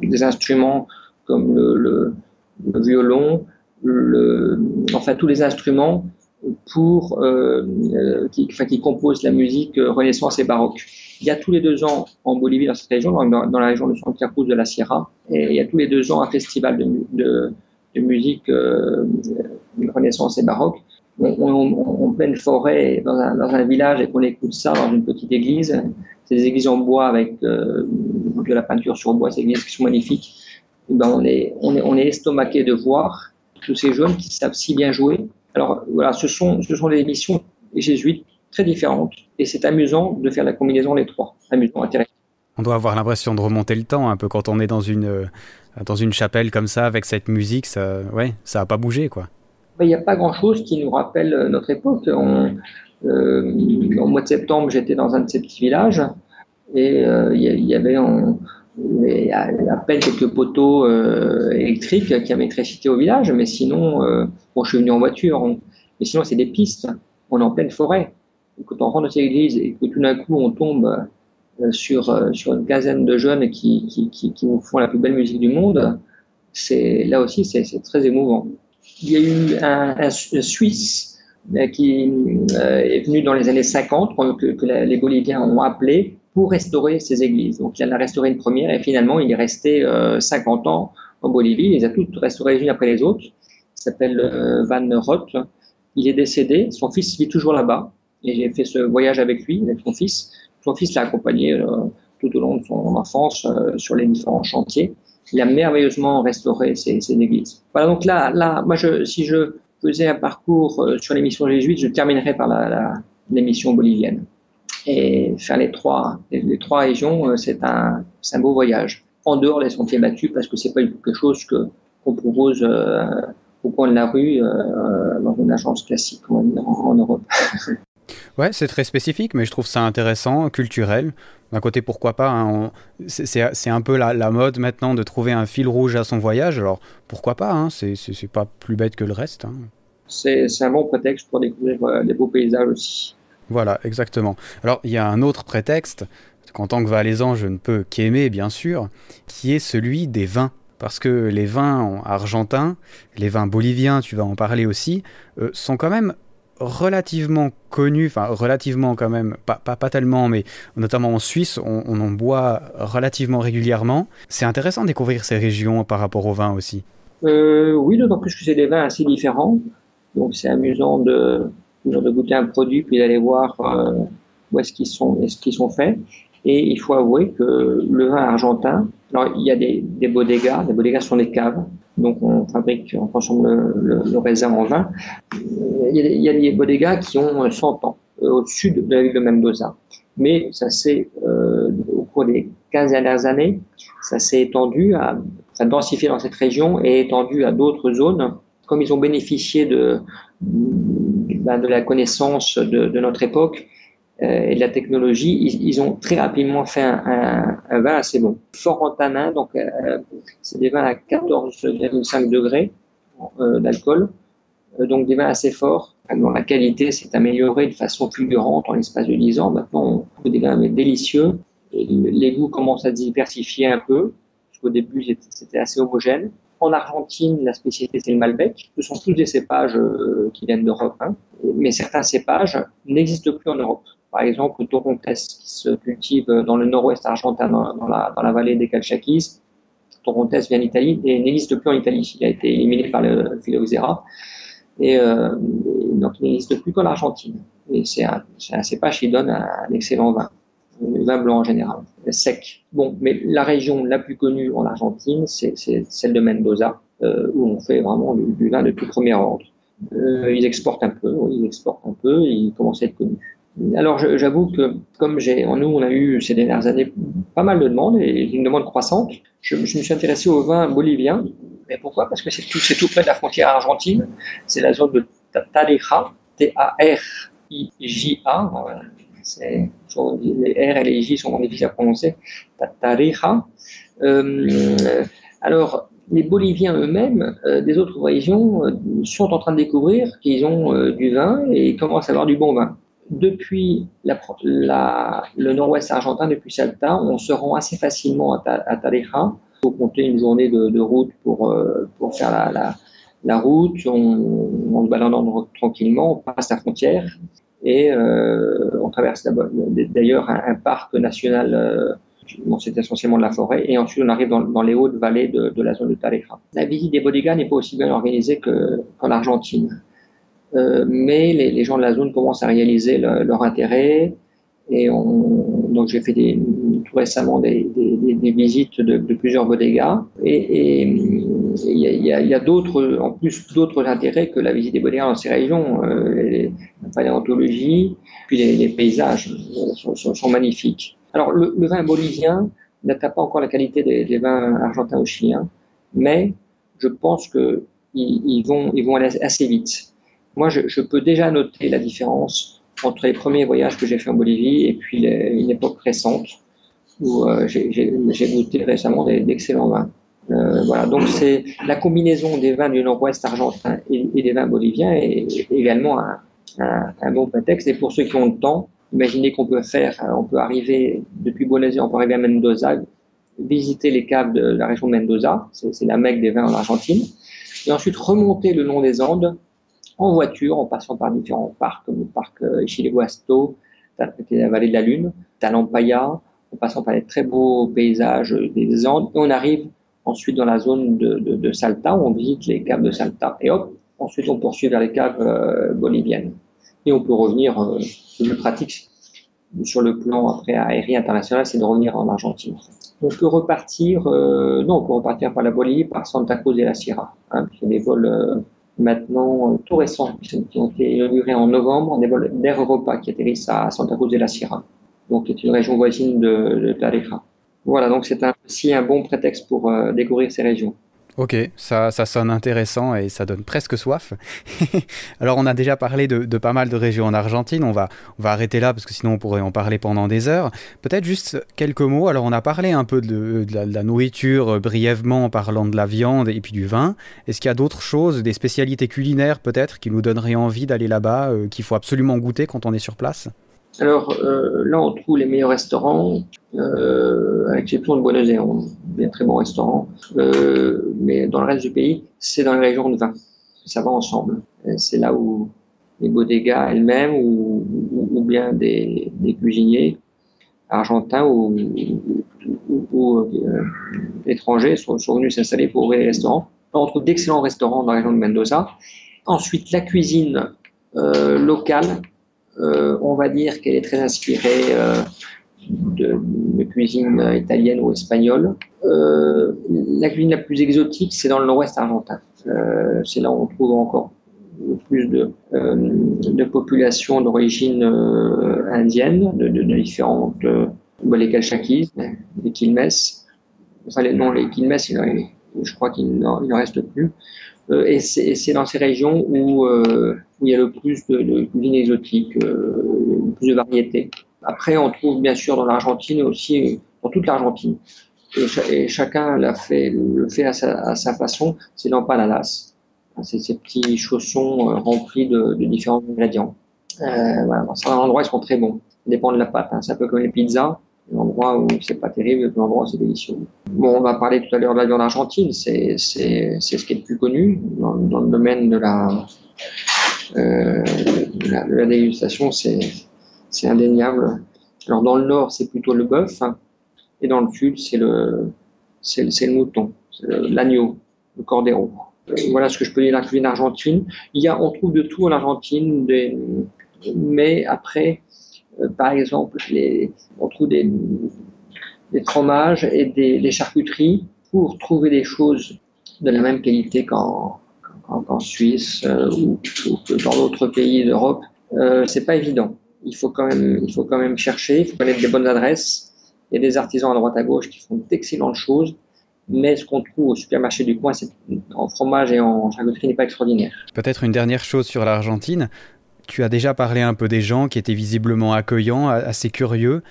des instruments comme le violon, tous les instruments qui composent la musique Renaissance et baroque. Il y a tous les 2 ans en Bolivie, dans cette région, dans la région de Santa Cruz de la Sierra, et il y a tous les 2 ans un festival de musique Renaissance et baroque. En pleine forêt, dans un village, et qu'on écoute ça dans une petite église. C'est des églises en bois avec de la peinture sur bois, ces églises qui sont magnifiques. Et ben on est estomaqué de voir tous ces jeunes qui savent si bien jouer. Alors voilà, ce sont des missions jésuites très différentes, et c'est amusant de faire la combinaison des trois. Amusant, intéressant. On doit avoir l'impression de remonter le temps un peu quand on est dans une chapelle comme ça avec cette musique. Ça a pas bougé quoi. Il n'y a pas grand-chose qui nous rappelle notre époque. Au mois de septembre, j'étais dans un de ces petits villages, et il y avait à peine quelques poteaux électriques qui avaient électricité au village, mais sinon, je suis venu en voiture, mais sinon c'est des pistes, on est en pleine forêt. Et quand on rentre dans cette église et que tout d'un coup on tombe sur une quinzaine de jeunes qui nous font la plus belle musique du monde, là aussi c'est très émouvant. Il y a eu un Suisse qui est venu dans les années 50, que les Boliviens ont appelé pour restaurer ces églises. Donc, il en a restauré une première, et finalement, il est resté 50 ans en Bolivie. Il les a toutes restaurées les unes après les autres. Il s'appelle Van Roth. Il est décédé. Son fils vit toujours là-bas. Et j'ai fait ce voyage avec lui, avec son fils. Son fils l'a accompagné tout au long de son enfance sur les différents chantiers. Il a merveilleusement restauré ces églises. Voilà, donc là, moi, si je faisais un parcours sur les missions jésuites, je terminerais par les missions boliviennes. Et faire les trois régions, c'est un beau voyage. En dehors des sentiers battus, parce que c'est pas quelque chose qu'on propose au coin de la rue dans une agence classique en Europe. Ouais, c'est très spécifique, mais je trouve ça intéressant, culturel. D'un côté, pourquoi pas, hein, c'est un peu la mode maintenant de trouver un fil rouge à son voyage, alors pourquoi pas, hein, c'est pas plus bête que le reste. Hein. C'est un bon prétexte pour découvrir des beaux paysages aussi. Voilà, exactement. Alors, il y a un autre prétexte, qu'en tant que Valaisan, je ne peux qu'aimer, bien sûr, qui est celui des vins. Parce que les vins argentins, les vins boliviens, tu vas en parler aussi, sont quand même relativement connus, enfin relativement quand même, pas tellement, mais notamment en Suisse, on en boit relativement régulièrement. C'est intéressant de découvrir ces régions par rapport aux vins aussi. Oui, d'autant plus que c'est des vins assez différents. Donc c'est amusant de toujours de goûter un produit puis d'aller voir où est-ce qu'ils sont faits. Et il faut avouer que le vin argentin, alors il y a des bodegas. Les bodegas sont des caves, donc on transforme le raisin en vin. Il y a des bodegas qui ont 100 ans au-dessus de la ville de Mendoza. Mais ça s'est, au cours des 15 dernières années, ça s'est étendu ça a densifié dans cette région et étendu à d'autres zones. Comme ils ont bénéficié de la connaissance de notre époque et de la technologie, ils ont très rapidement fait un vin assez bon. Fort en tanin, donc c'est des vins à 14,5 degrés d'alcool, donc des vins assez forts, dont la qualité s'est améliorée de façon fulgurante en l'espace de 10 ans. Maintenant, on trouve des vins délicieux. Et les goûts commencent à se diversifier un peu, parce qu'au début, c'était assez homogène. En Argentine, la spécialité, c'est le Malbec. Ce sont tous des cépages qui viennent d'Europe, mais certains cépages n'existent plus en Europe. Par exemple, le Torontes, qui se cultive dans le nord-ouest argentin, dans la vallée des Calchaquis. Torontes vient d'Italie et n'existe plus en Italie. Il a été éliminé par le phylloxéra. Et donc, il n'existe plus qu'en Argentine. Et c'est un cépage qui donne un excellent vin. Le vin blanc en général, sec. Bon, mais la région la plus connue en Argentine, c'est celle de Mendoza, où on fait vraiment du vin de tout premier ordre. Ils exportent un peu, ils commencent à être connus. Alors, j'avoue que comme nous, on a eu ces dernières années pas mal de demandes, et une demande croissante, je me suis intéressé au vin bolivien. Mais pourquoi? Parce que c'est tout près de la frontière argentine. C'est la zone de Tarija, T-A-R-I-J-A. Les R et les J sont difficiles à prononcer. Tarija. Alors, les Boliviens eux-mêmes, des autres régions, sont en train de découvrir qu'ils ont du vin et commencent à avoir du bon vin. Depuis le nord-ouest argentin, depuis Salta, on se rend assez facilement à Tarija. Il faut compter une journée de route pour faire la route. On se balade tranquillement, on passe la frontière et on traverse d'ailleurs un parc national. C'est essentiellement de la forêt, et ensuite on arrive dans les hautes vallées de la zone de Tarija. La visite des bodegas n'est pas aussi bien organisée qu'en Argentine, mais les gens de la zone commencent à réaliser leur intérêt, et donc j'ai fait tout récemment des visites de plusieurs bodegas, et il y a en plus d'autres intérêts que la visite des bodegas dans ces régions. La paléontologie, puis les paysages sont magnifiques. Alors, le vin bolivien n'atteint pas encore la qualité des vins argentins ou chiliens, mais je pense qu'ils vont aller assez vite. Moi, je peux déjà noter la différence entre les premiers voyages que j'ai faits en Bolivie et puis une époque récente où j'ai goûté récemment d'excellents vins. Voilà, donc c'est la combinaison des vins du nord-ouest argentin et des vins boliviens est également un bon prétexte. Et pour ceux qui ont le temps, imaginez on peut arriver depuis Buenos Aires, on peut arriver à Mendoza, visiter les caves de la région de Mendoza, c'est la Mecque des vins en Argentine, et ensuite remonter le long des Andes en voiture, en passant par différents parcs, comme le parc Ichiliguasto, qui est la vallée de la Lune, Talampaya, en passant par les très beaux paysages des Andes, et on arrive ensuite dans la zone de Salta, où on visite les caves de Salta, et hop, ensuite on poursuit vers les caves boliviennes. Et on peut revenir, le plus pratique sur le plan après aérien international, c'est de revenir en Argentine. On peut repartir, on peut repartir par la Bolivie, par Santa Cruz de la Sierra. C'est des vols maintenant tout récents qui ont été inaugurés en novembre, des vols d'Air Europa qui atterrissent à Santa Cruz de la Sierra, donc qui est une région voisine de Tarija. Voilà, donc c'est aussi un bon prétexte pour découvrir ces régions. Ok, ça sonne intéressant et ça donne presque soif. Alors on a déjà parlé de pas mal de régions en Argentine, on va arrêter là parce que sinon on pourrait en parler pendant des heures. Peut-être juste quelques mots, alors on a parlé un peu de la nourriture brièvement en parlant de la viande et puis du vin. Est-ce qu'il y a d'autres choses, des spécialités culinaires peut-être qui nous donneraient envie d'aller là-bas, qu'il faut absolument goûter quand on est sur place ? Alors là, on trouve les meilleurs restaurants, à l'exception de Buenos Aires, des très bons restaurants. Mais dans le reste du pays, c'est dans les régions de vin. Ça va ensemble. C'est là où les bodegas elles-mêmes ou bien des cuisiniers argentins ou étrangers sont venus s'installer pour ouvrir les restaurants. On trouve d'excellents restaurants dans la région de Mendoza. Ensuite, la cuisine locale. On va dire qu'elle est très inspirée de cuisine italienne ou espagnole. La cuisine la plus exotique, c'est dans le nord-ouest argentin. C'est là où on trouve encore le plus de populations d'origine indienne, de différentes, les Calchaquis, les Quilmes. Enfin, les Quilmes, je crois qu'il n'en reste plus. Et c'est dans ces régions où il y a le plus de cuisine exotique, le plus de variétés. Après, on trouve bien sûr dans l'Argentine aussi, dans toute l'Argentine, et chacun le fait à sa façon, c'est l'empanadas. C'est ces petits chaussons remplis de différents ingrédients. Voilà, dans certains endroits, ils sont très bons. Ça dépend de la pâte. C'est un peu comme les pizzas. L'endroit où c'est pas terrible, l'endroit où c'est délicieux. Bon, on va parler tout à l'heure de la viande argentine. C'est ce qui est le plus connu dans le domaine de la dégustation. C'est indéniable. Alors dans le nord, c'est plutôt le bœuf, et dans le sud, c'est le mouton, l'agneau, le cordero. Voilà ce que je peux dire de la cuisine argentine. On trouve de tout en Argentine, mais après, par exemple, on trouve des fromages et des charcuteries. Pour trouver des choses de la même qualité qu'en Suisse ou que dans d'autres pays d'Europe, c'est pas évident. Il faut quand même chercher, il faut connaître des bonnes adresses. Il y a des artisans à droite à gauche qui font d'excellentes choses, mais ce qu'on trouve au supermarché du coin, en fromage et en charcuterie, n'est pas extraordinaire. Peut-être une dernière chose sur l'Argentine. Tu as déjà parlé un peu des gens qui étaient visiblement accueillants, assez curieux.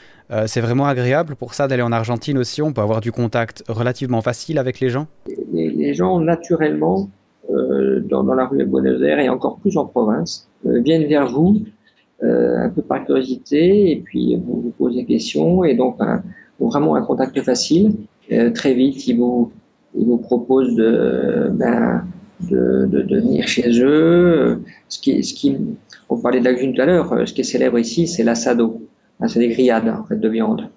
C'est vraiment agréable pour ça d'aller en Argentine aussi. On peut avoir du contact relativement facile avec les gens. Les gens, naturellement, dans la rue de Buenos Aires et encore plus en province, viennent vers vous un peu par curiosité et puis vous posez des questions et donc vraiment un contact facile. Très vite, ils vous proposent de venir chez eux. On parlait de la cuisine tout à l'heure. Ce qui est célèbre ici, c'est l'assado. C'est des grillades en fait de viande.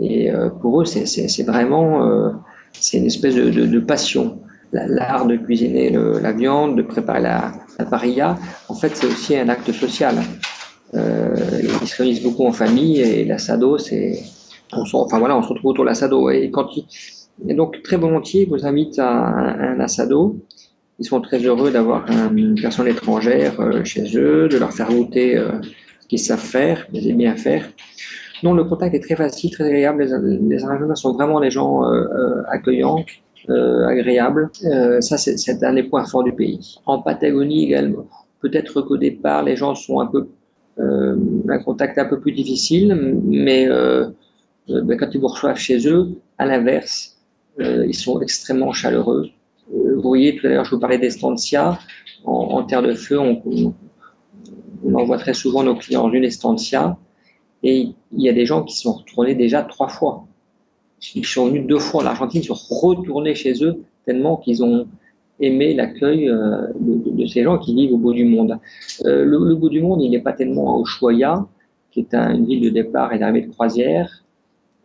Et pour eux, c'est vraiment c'est une espèce de passion. L'art de cuisiner la viande, de préparer la parrilla, en fait, c'est aussi un acte social. Ils se réunissent beaucoup en famille et l'assado, on se retrouve autour de l'assado. Et donc, très volontiers, ils vous invitent à un assado. Ils sont très heureux d'avoir une personne étrangère chez eux, de leur faire goûter ce qu'ils savent faire, qu'ils aiment bien faire. Donc, le contact est très facile, très agréable. Les Argentins sont vraiment des gens accueillants, agréables. Ça, c'est un des points forts du pays. En Patagonie également, peut-être qu'au départ, les gens sont un contact un peu plus difficile, mais quand ils vous reçoivent chez eux, à l'inverse, ils sont extrêmement chaleureux. Vous voyez, tout à l'heure, je vous parlais d'estancia. En terre de feu, on envoie très souvent nos clients dans une estancia. Et il y a des gens qui sont retournés déjà 3 fois. Ils sont venus 2 fois en Argentine, ils sont retournés chez eux tellement qu'ils ont aimé l'accueil de ces gens qui vivent au bout du monde. Le bout du monde, il n'est pas tellement à Ushuaia, qui est une ville de départ et d'arrivée de croisière.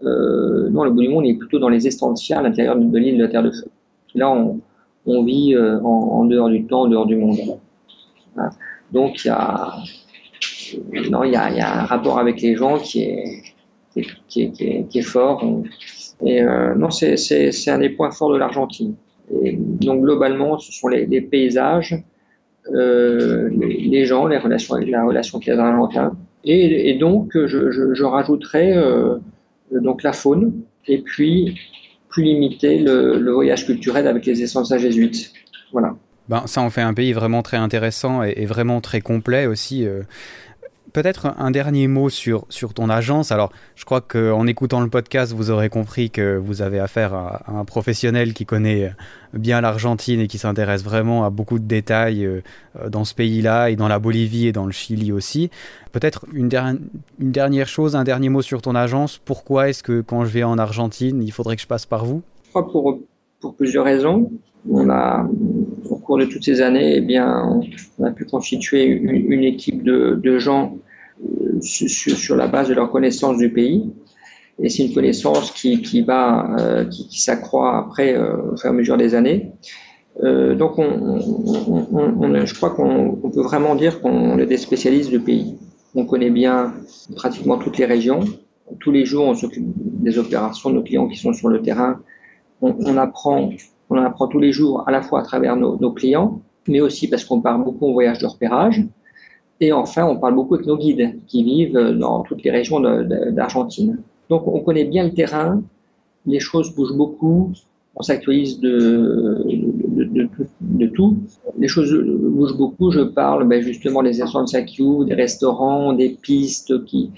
Non, le bout du monde, il est plutôt dans les estancias à l'intérieur de l'île de la Terre de Feu. Là, on vit en dehors du temps, en dehors du monde. Voilà. Donc, il y a un rapport avec les gens qui est fort. Non, c'est un des points forts de l'Argentine. Et donc, globalement, ce sont les paysages, les gens, la relation avec les Argentins. Et donc, je rajouterais donc la faune, et puis plus limiter le voyage culturel avec les essences jésuites. Voilà. Ça en fait un pays vraiment très intéressant et vraiment très complet aussi. Peut-être un dernier mot sur ton agence. Alors, je crois qu'en écoutant le podcast, vous aurez compris que vous avez affaire à un professionnel qui connaît bien l'Argentine et qui s'intéresse vraiment à beaucoup de détails dans ce pays-là et dans la Bolivie et dans le Chili aussi. Peut-être une dernière chose, un dernier mot sur ton agence. Pourquoi est-ce que quand je vais en Argentine, il faudrait que je passe par vous ? Je crois pour plusieurs raisons. Au cours de toutes ces années, on a pu constituer une équipe de gens sur la base de leur connaissance du pays. Et c'est une connaissance qui s'accroît après au fur et à mesure des années. Donc, je crois qu'on peut vraiment dire qu'on est des spécialistes du pays. On connaît bien pratiquement toutes les régions. Tous les jours, on s'occupe des opérations de nos clients qui sont sur le terrain. On apprend tous les jours, à la fois à travers nos clients, mais aussi parce qu'on part beaucoup en voyage de repérage. Et enfin, on parle beaucoup avec nos guides qui vivent dans toutes les régions d'Argentine. Donc, on connaît bien le terrain, les choses bougent beaucoup, on s'actualise de tout. Les choses bougent beaucoup, je parle justement des stations de SACU, des restaurants, des pistes qui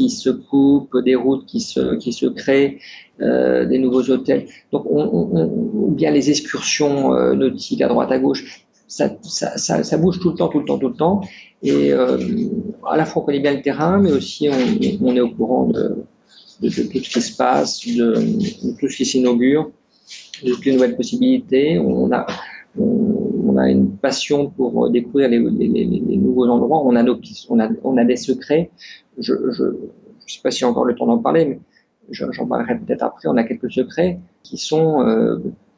se coupent, des routes qui se créent, des nouveaux hôtels. Donc, ou bien les excursions nautiques à droite, à gauche. Ça bouge tout le temps. Et à la fois on connaît bien le terrain, mais aussi on est au courant de tout ce qui se passe, de tout ce qui s'inaugure, de toutes les nouvelles possibilités. On a une passion pour découvrir les nouveaux endroits. On a des secrets. Je sais pas si j'ai encore le temps d'en parler, mais j'en parlerai peut-être après. On a quelques secrets qui sont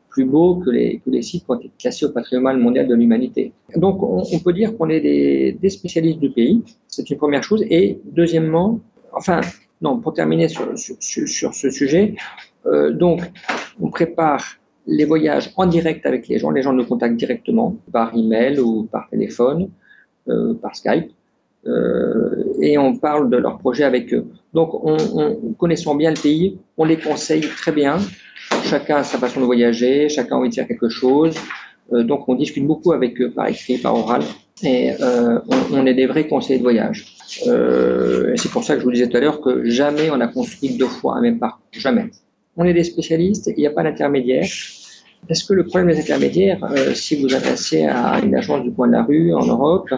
plus beaux que les sites qui ont été classés au patrimoine mondial de l'humanité. Donc, on peut dire qu'on est des spécialistes du pays. C'est une première chose. Et deuxièmement, pour terminer sur ce sujet, donc, on prépare les voyages en direct avec les gens. Les gens nous contactent directement par email ou par téléphone, par Skype, et on parle de leur projet avec eux. Donc, connaissant bien le pays, on les conseille très bien. Chacun a sa façon de voyager, chacun a envie de faire quelque chose. Donc, on discute beaucoup avec eux par écrit, par oral, et on est des vrais conseillers de voyage. C'est pour ça que je vous disais tout à l'heure que jamais on a construit 2 fois un même parcours. Jamais. On est des spécialistes, il n'y a pas d'intermédiaire. Est-ce que le problème des intermédiaires, si vous adressez à une agence du coin de la rue en Europe,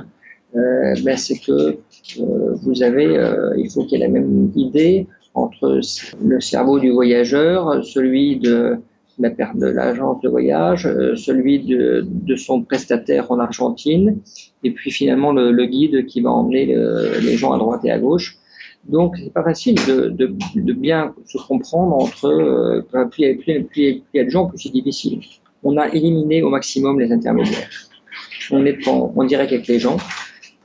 c'est que il faut qu'il y ait la même idée entre le cerveau du voyageur, celui de l'agence de voyage, celui de son prestataire en Argentine, et puis finalement le guide qui va emmener les gens à droite et à gauche. Donc, c'est pas facile de bien se comprendre entre plus il y a de gens, plus c'est difficile. On a éliminé au maximum les intermédiaires. On est en direct avec les gens.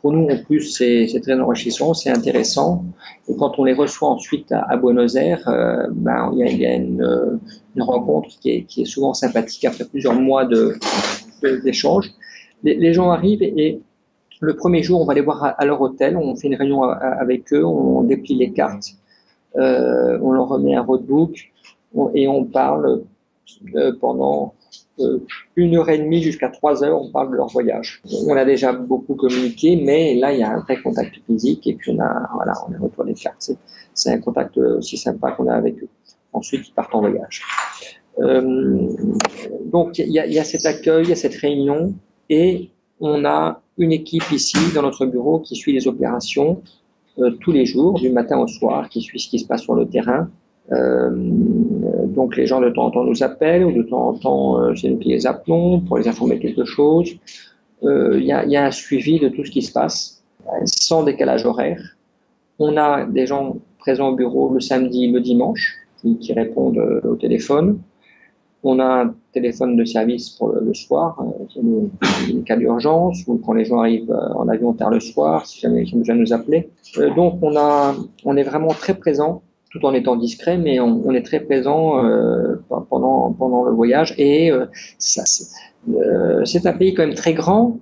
Pour nous, en plus, c'est très enrichissant, c'est intéressant. Et quand on les reçoit ensuite à Buenos Aires, il y a une rencontre qui est souvent sympathique après plusieurs mois d'échanges. Les gens arrivent et le premier jour, on va les voir à leur hôtel, on fait une réunion avec eux, on déplie les cartes, on leur remet un roadbook et on parle pendant 1h30 jusqu'à 3h, on parle de leur voyage. On a déjà beaucoup communiqué, mais là, il y a un vrai contact physique et puis on est retourné les cartes. C'est un contact aussi sympa qu'on a avec eux. Ensuite, ils partent en voyage. Donc, il y a cet accueil, il y a cette réunion et on a une équipe ici dans notre bureau qui suit les opérations tous les jours, du matin au soir, qui suit ce qui se passe sur le terrain. Donc les gens de temps en temps nous appellent ou de temps en temps c'est nous qui les appelons pour les informer de quelque chose. Il y a un suivi de tout ce qui se passe sans décalage horaire. On a des gens présents au bureau le samedi, le dimanche qui répondent au téléphone. On a un téléphone de service pour le soir, les cas d'urgence, ou quand les gens arrivent en avion tard le soir, si jamais ils ont besoin de nous appeler. Donc on est vraiment très présent, tout en étant discret, mais on est très présent pendant le voyage. Et c'est un pays quand même très grand.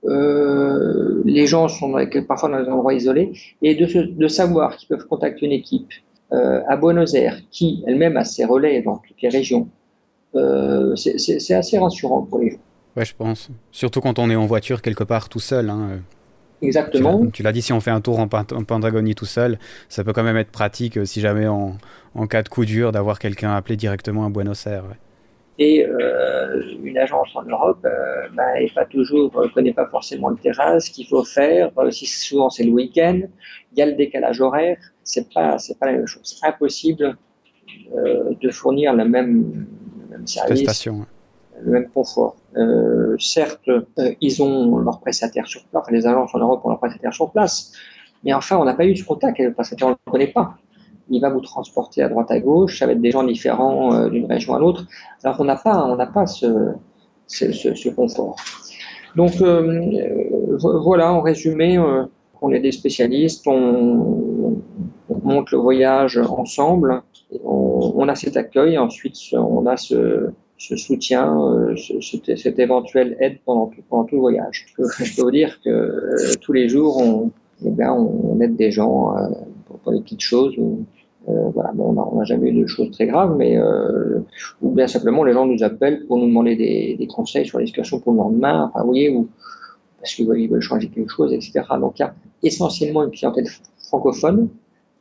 Les gens sont parfois dans des endroits isolés. Et de savoir qu'ils peuvent contacter une équipe à Buenos Aires, qui elle-même a ses relais dans toutes les régions, c'est assez rassurant pour les gens. Ouais, je pense. Surtout quand on est en voiture quelque part tout seul. Hein. Exactement. Tu l'as dit, si on fait un tour en Patagonie tout seul, ça peut quand même être pratique si jamais en cas de coup dur d'avoir quelqu'un appelé directement à Buenos Aires. Ouais. Et une agence en Europe connaît pas forcément le terrain, ce qu'il faut faire. Souvent c'est le week-end, il y a le décalage horaire. C'est pas la même chose. C'est impossible de fournir le même service, le même confort. Certes, ils ont leurs prestataires sur place, les agences en Europe ont leurs prestataires sur place, mais enfin, on n'a pas eu ce contact avec le prestataire, on ne le connaît pas. Il va vous transporter à droite à gauche, ça va être des gens différents d'une région à l'autre. Alors, on n'a pas ce confort. Donc voilà, en résumé, on est des spécialistes, on monte le voyage ensemble, on a cet accueil, ensuite on a ce soutien, cette éventuelle aide pendant tout le voyage. Je peux vous dire que tous les jours, on aide des gens pour des petites choses. Voilà, bon, on n'a jamais eu de choses très graves, mais ou bien simplement les gens nous appellent pour nous demander des conseils sur les situations pour le lendemain, enfin, vous voyez, ou parce qu'ils veulent changer quelque chose, etc. Donc il y a essentiellement une clientèle francophone,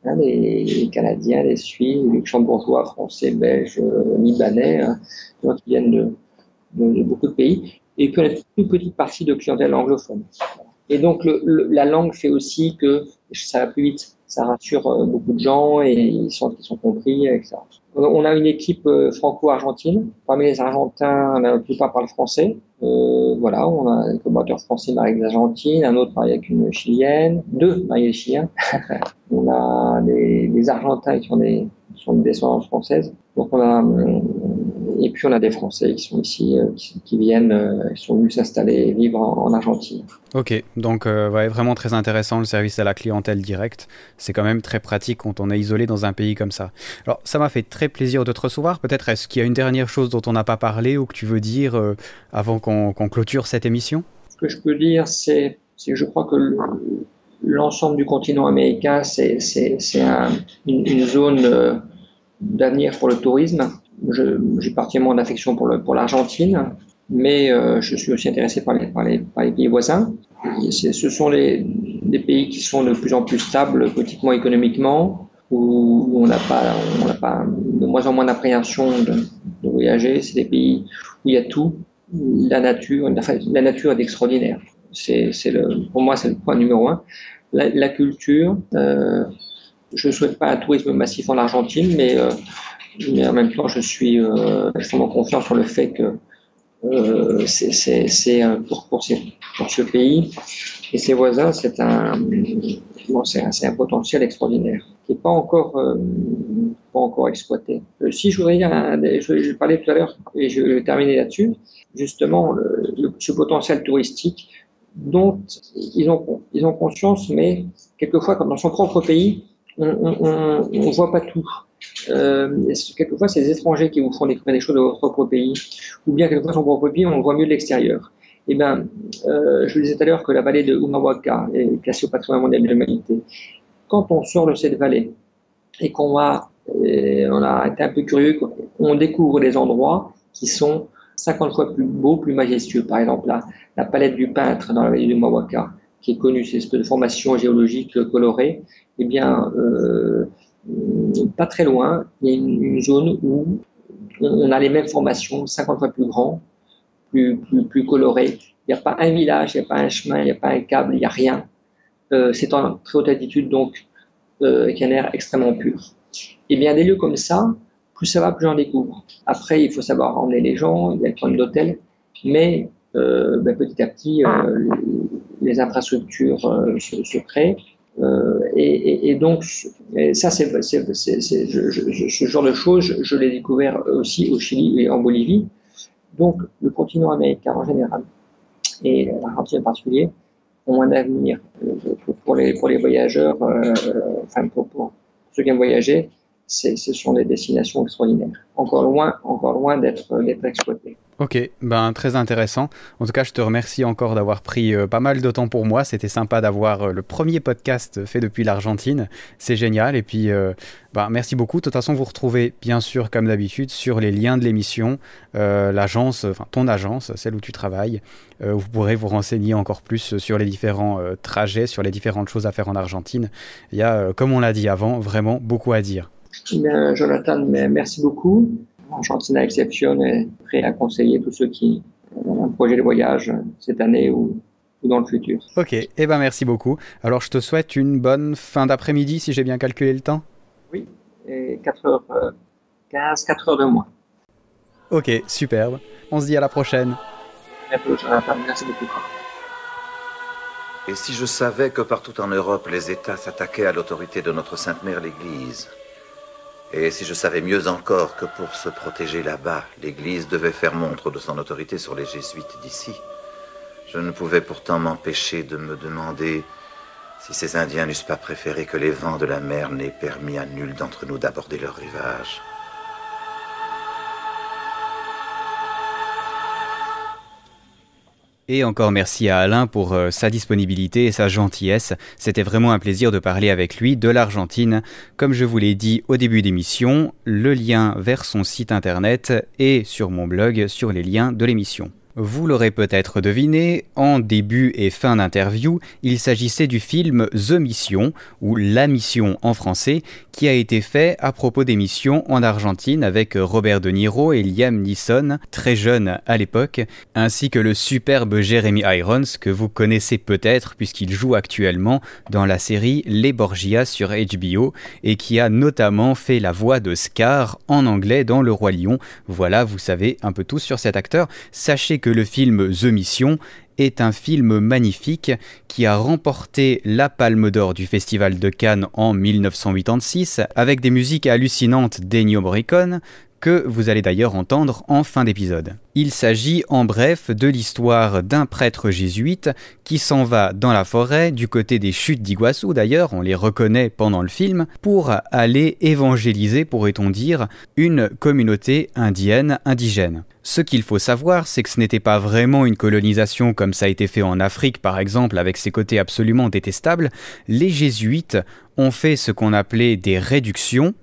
hein, les Canadiens, les Suisses, les Luxembourgeois, Français, Belges, Libanais, hein, qui viennent de beaucoup de pays, et puis on a une petite partie de clientèle anglophone. Et donc la langue fait aussi que ça va plus vite. Ça rassure beaucoup de gens et ils sont compris, etc. On a une équipe franco-argentine. Parmi les Argentins, la plupart parlent français. Voilà, on a un collaborateur français marié avec l'Argentine, un autre marié avec une Chilienne, 2 mariés Chiliens. On a des Argentins qui sont de descendance française. Donc et puis on a des Français qui sont ici, qui viennent, ils sont venus s'installer et vivre en Argentine. Ok, donc ouais, vraiment très intéressant le service à la clientèle directe. C'est quand même très pratique quand on est isolé dans un pays comme ça. Alors ça m'a fait très plaisir de te recevoir. Peut-être est-ce qu'il y a une dernière chose dont on n'a pas parlé ou que tu veux dire avant qu'on clôture cette émission? Ce que je peux dire, c'est que je crois que l'ensemble du continent américain, c'est une zone d'avenir pour le tourisme. J'ai particulièrement d'affection pour l'Argentine, mais je suis aussi intéressé par les pays voisins. Ce sont des pays qui sont de plus en plus stables politiquement, économiquement, où on n'a pas de moins en moins d'appréhension de voyager. C'est des pays où il y a tout. La nature est extraordinaire. Pour moi, c'est le point numéro 1. La culture. Je ne souhaite pas un tourisme massif en Argentine, mais en même temps, je suis extrêmement confiant sur le fait que c'est pour ce pays et ses voisins, c'est un potentiel extraordinaire qui n'est pas encore exploité. Si je voudrais dire, je parlais tout à l'heure et je vais terminer là-dessus, justement, ce potentiel touristique dont ils ont conscience, mais quelquefois, comme dans son propre pays, on ne voit pas tout. Quelquefois, c'est les étrangers qui vous font découvrir des choses de votre propre pays, ou bien quelquefois son propre pays, on le voit mieux de l'extérieur. Eh bien, je vous disais tout à l'heure que la vallée de Humahuaca est classée au patrimoine mondial de l'humanité. Quand on sort de cette vallée et on a été un peu curieux, on découvre des endroits qui sont 50 fois plus beaux, plus majestueux. Par exemple, la palette du peintre dans la vallée de Humahuaca, qui est connue, c'est cette formation géologique colorée. Eh bien, pas très loin, il y a une zone où on a les mêmes formations, 50 fois plus grand, plus coloré. Il n'y a pas un village, il n'y a pas un chemin, il n'y a pas un câble, il n'y a rien. C'est en très haute altitude, donc avec un air extrêmement pur. Et bien, des lieux comme ça, plus ça va, plus j'en découvre. Après, il faut savoir emmener les gens, il y a le problème d'hôtel, mais petit à petit, les infrastructures se créent. Et donc, ça, ce genre de choses, je l'ai découvert aussi au Chili et en Bolivie. Donc, le continent américain en général, et l'Argentine en particulier, ont un avenir pour les voyageurs, pour ceux qui aiment voyager, ce sont des destinations extraordinaires. Encore loin d'être exploitées. Ok, très intéressant. En tout cas, je te remercie encore d'avoir pris pas mal de temps pour moi. C'était sympa d'avoir le premier podcast fait depuis l'Argentine. C'est génial. Et puis, merci beaucoup. De toute façon, vous retrouvez, bien sûr, comme d'habitude, sur les liens de l'émission, ton agence, celle où tu travailles. Vous pourrez vous renseigner encore plus sur les différents trajets, sur les différentes choses à faire en Argentine. Il y a, comme on l'a dit avant, vraiment beaucoup à dire. Bien, Jonathan, merci beaucoup. Argentina Exception est prêt à conseiller tous ceux qui ont un projet de voyage cette année ou dans le futur. Ok, merci beaucoup. Alors je te souhaite une bonne fin d'après-midi si j'ai bien calculé le temps. Oui, et 4h15, 4 heures de moins. Ok, superbe. On se dit à la prochaine. Merci beaucoup. Et si je savais que partout en Europe, les États s'attaquaient à l'autorité de notre Sainte Mère l'Église, Et si je savais mieux encore que pour se protéger là-bas, l'Église devait faire montre de son autorité sur les jésuites d'ici, je ne pouvais pourtant m'empêcher de me demander si ces Indiens n'eussent pas préféré que les vents de la mer n'aient permis à nul d'entre nous d'aborder leur rivage. Et encore merci à Alain pour sa disponibilité et sa gentillesse. C'était vraiment un plaisir de parler avec lui de l'Argentine. Comme je vous l'ai dit au début d'émission, le lien vers son site internet est sur mon blog sur les liens de l'émission. Vous l'aurez peut-être deviné, en début et fin d'interview, il s'agissait du film The Mission, ou La Mission en français, qui a été fait à propos des missions en Argentine avec Robert De Niro et Liam Neeson, très jeunes à l'époque, ainsi que le superbe Jeremy Irons, que vous connaissez peut-être puisqu'il joue actuellement dans la série Les Borgia sur HBO, et qui a notamment fait la voix de Scar en anglais dans Le Roi Lion. Voilà, vous savez un peu tout sur cet acteur. Sachez que le film The Mission est un film magnifique qui a remporté la Palme d'Or du Festival de Cannes en 1986 avec des musiques hallucinantes d'Ennio Morricone que vous allez d'ailleurs entendre en fin d'épisode. Il s'agit en bref de l'histoire d'un prêtre jésuite qui s'en va dans la forêt, du côté des chutes d'Iguassou d'ailleurs, on les reconnaît pendant le film, pour aller évangéliser, pourrait-on dire, une communauté indigène. Ce qu'il faut savoir, c'est que ce n'était pas vraiment une colonisation comme ça a été fait en Afrique par exemple, avec ses côtés absolument détestables. Les jésuites ont fait ce qu'on appelait des réductions,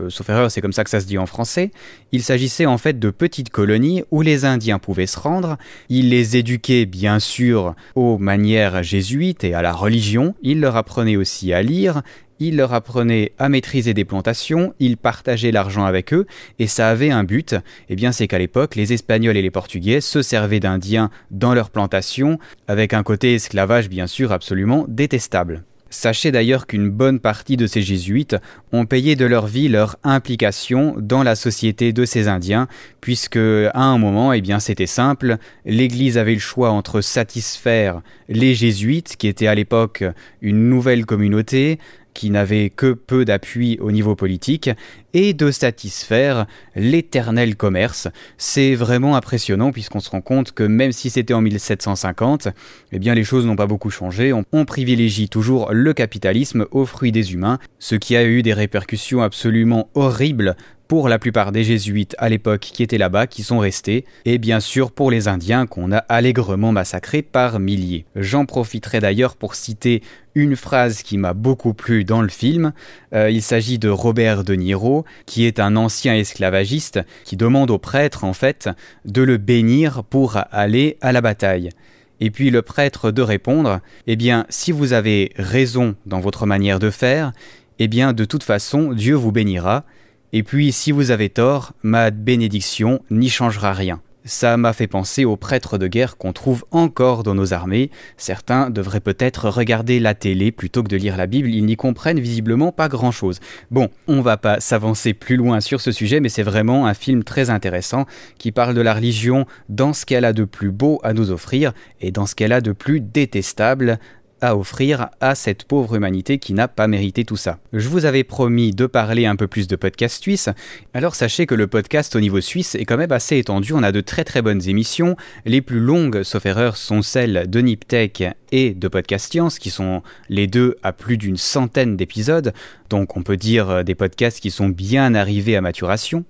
sauf erreur, c'est comme ça que ça se dit en français. Il s'agissait en fait de petites colonies où les Indiens pouvaient se rendre. Ils les éduquaient bien sûr aux manières jésuites et à la religion. Ils leur apprenaient aussi à lire. Ils leur apprenaient à maîtriser des plantations. Ils partageaient l'argent avec eux. Et ça avait un but. Eh bien, c'est qu'à l'époque, les Espagnols et les Portugais se servaient d'Indiens dans leurs plantations, avec un côté esclavage bien sûr absolument détestable. Sachez d'ailleurs qu'une bonne partie de ces jésuites ont payé de leur vie leur implication dans la société de ces Indiens, puisque à un moment, eh bien, c'était simple, l'Église avait le choix entre satisfaire les jésuites, qui étaient à l'époque une nouvelle communauté, qui n'avait que peu d'appui au niveau politique, et de satisfaire l'éternel commerce. C'est vraiment impressionnant puisqu'on se rend compte que même si c'était en 1750, eh bien les choses n'ont pas beaucoup changé. On privilégie toujours le capitalisme au fruit des humains, ce qui a eu des répercussions absolument horribles pour la plupart des jésuites à l'époque qui étaient là-bas, qui sont restés, et bien sûr pour les Indiens qu'on a allègrement massacrés par milliers. J'en profiterai d'ailleurs pour citer une phrase qui m'a beaucoup plu dans le film. Il s'agit de Robert De Niro, qui est un ancien esclavagiste, qui demande au prêtre en fait de le bénir pour aller à la bataille. Et puis le prêtre de répondre, eh bien si vous avez raison dans votre manière de faire, eh bien de toute façon Dieu vous bénira. Et puis, si vous avez tort, ma bénédiction n'y changera rien. Ça m'a fait penser aux prêtres de guerre qu'on trouve encore dans nos armées. Certains devraient peut-être regarder la télé plutôt que de lire la Bible, ils n'y comprennent visiblement pas grand-chose. Bon, on va pas s'avancer plus loin sur ce sujet, mais c'est vraiment un film très intéressant qui parle de la religion dans ce qu'elle a de plus beau à nous offrir et dans ce qu'elle a de plus détestable à offrir à cette pauvre humanité qui n'a pas mérité tout ça. Je vous avais promis de parler un peu plus de podcast suisse, alors sachez que le podcast au niveau suisse est quand même assez étendu, on a de très très bonnes émissions, les plus longues, sauf erreur, sont celles de Niptech et de Podcast Science, qui sont les deux à plus d'une centaine d'épisodes, donc on peut dire des podcasts qui sont bien arrivés à maturation.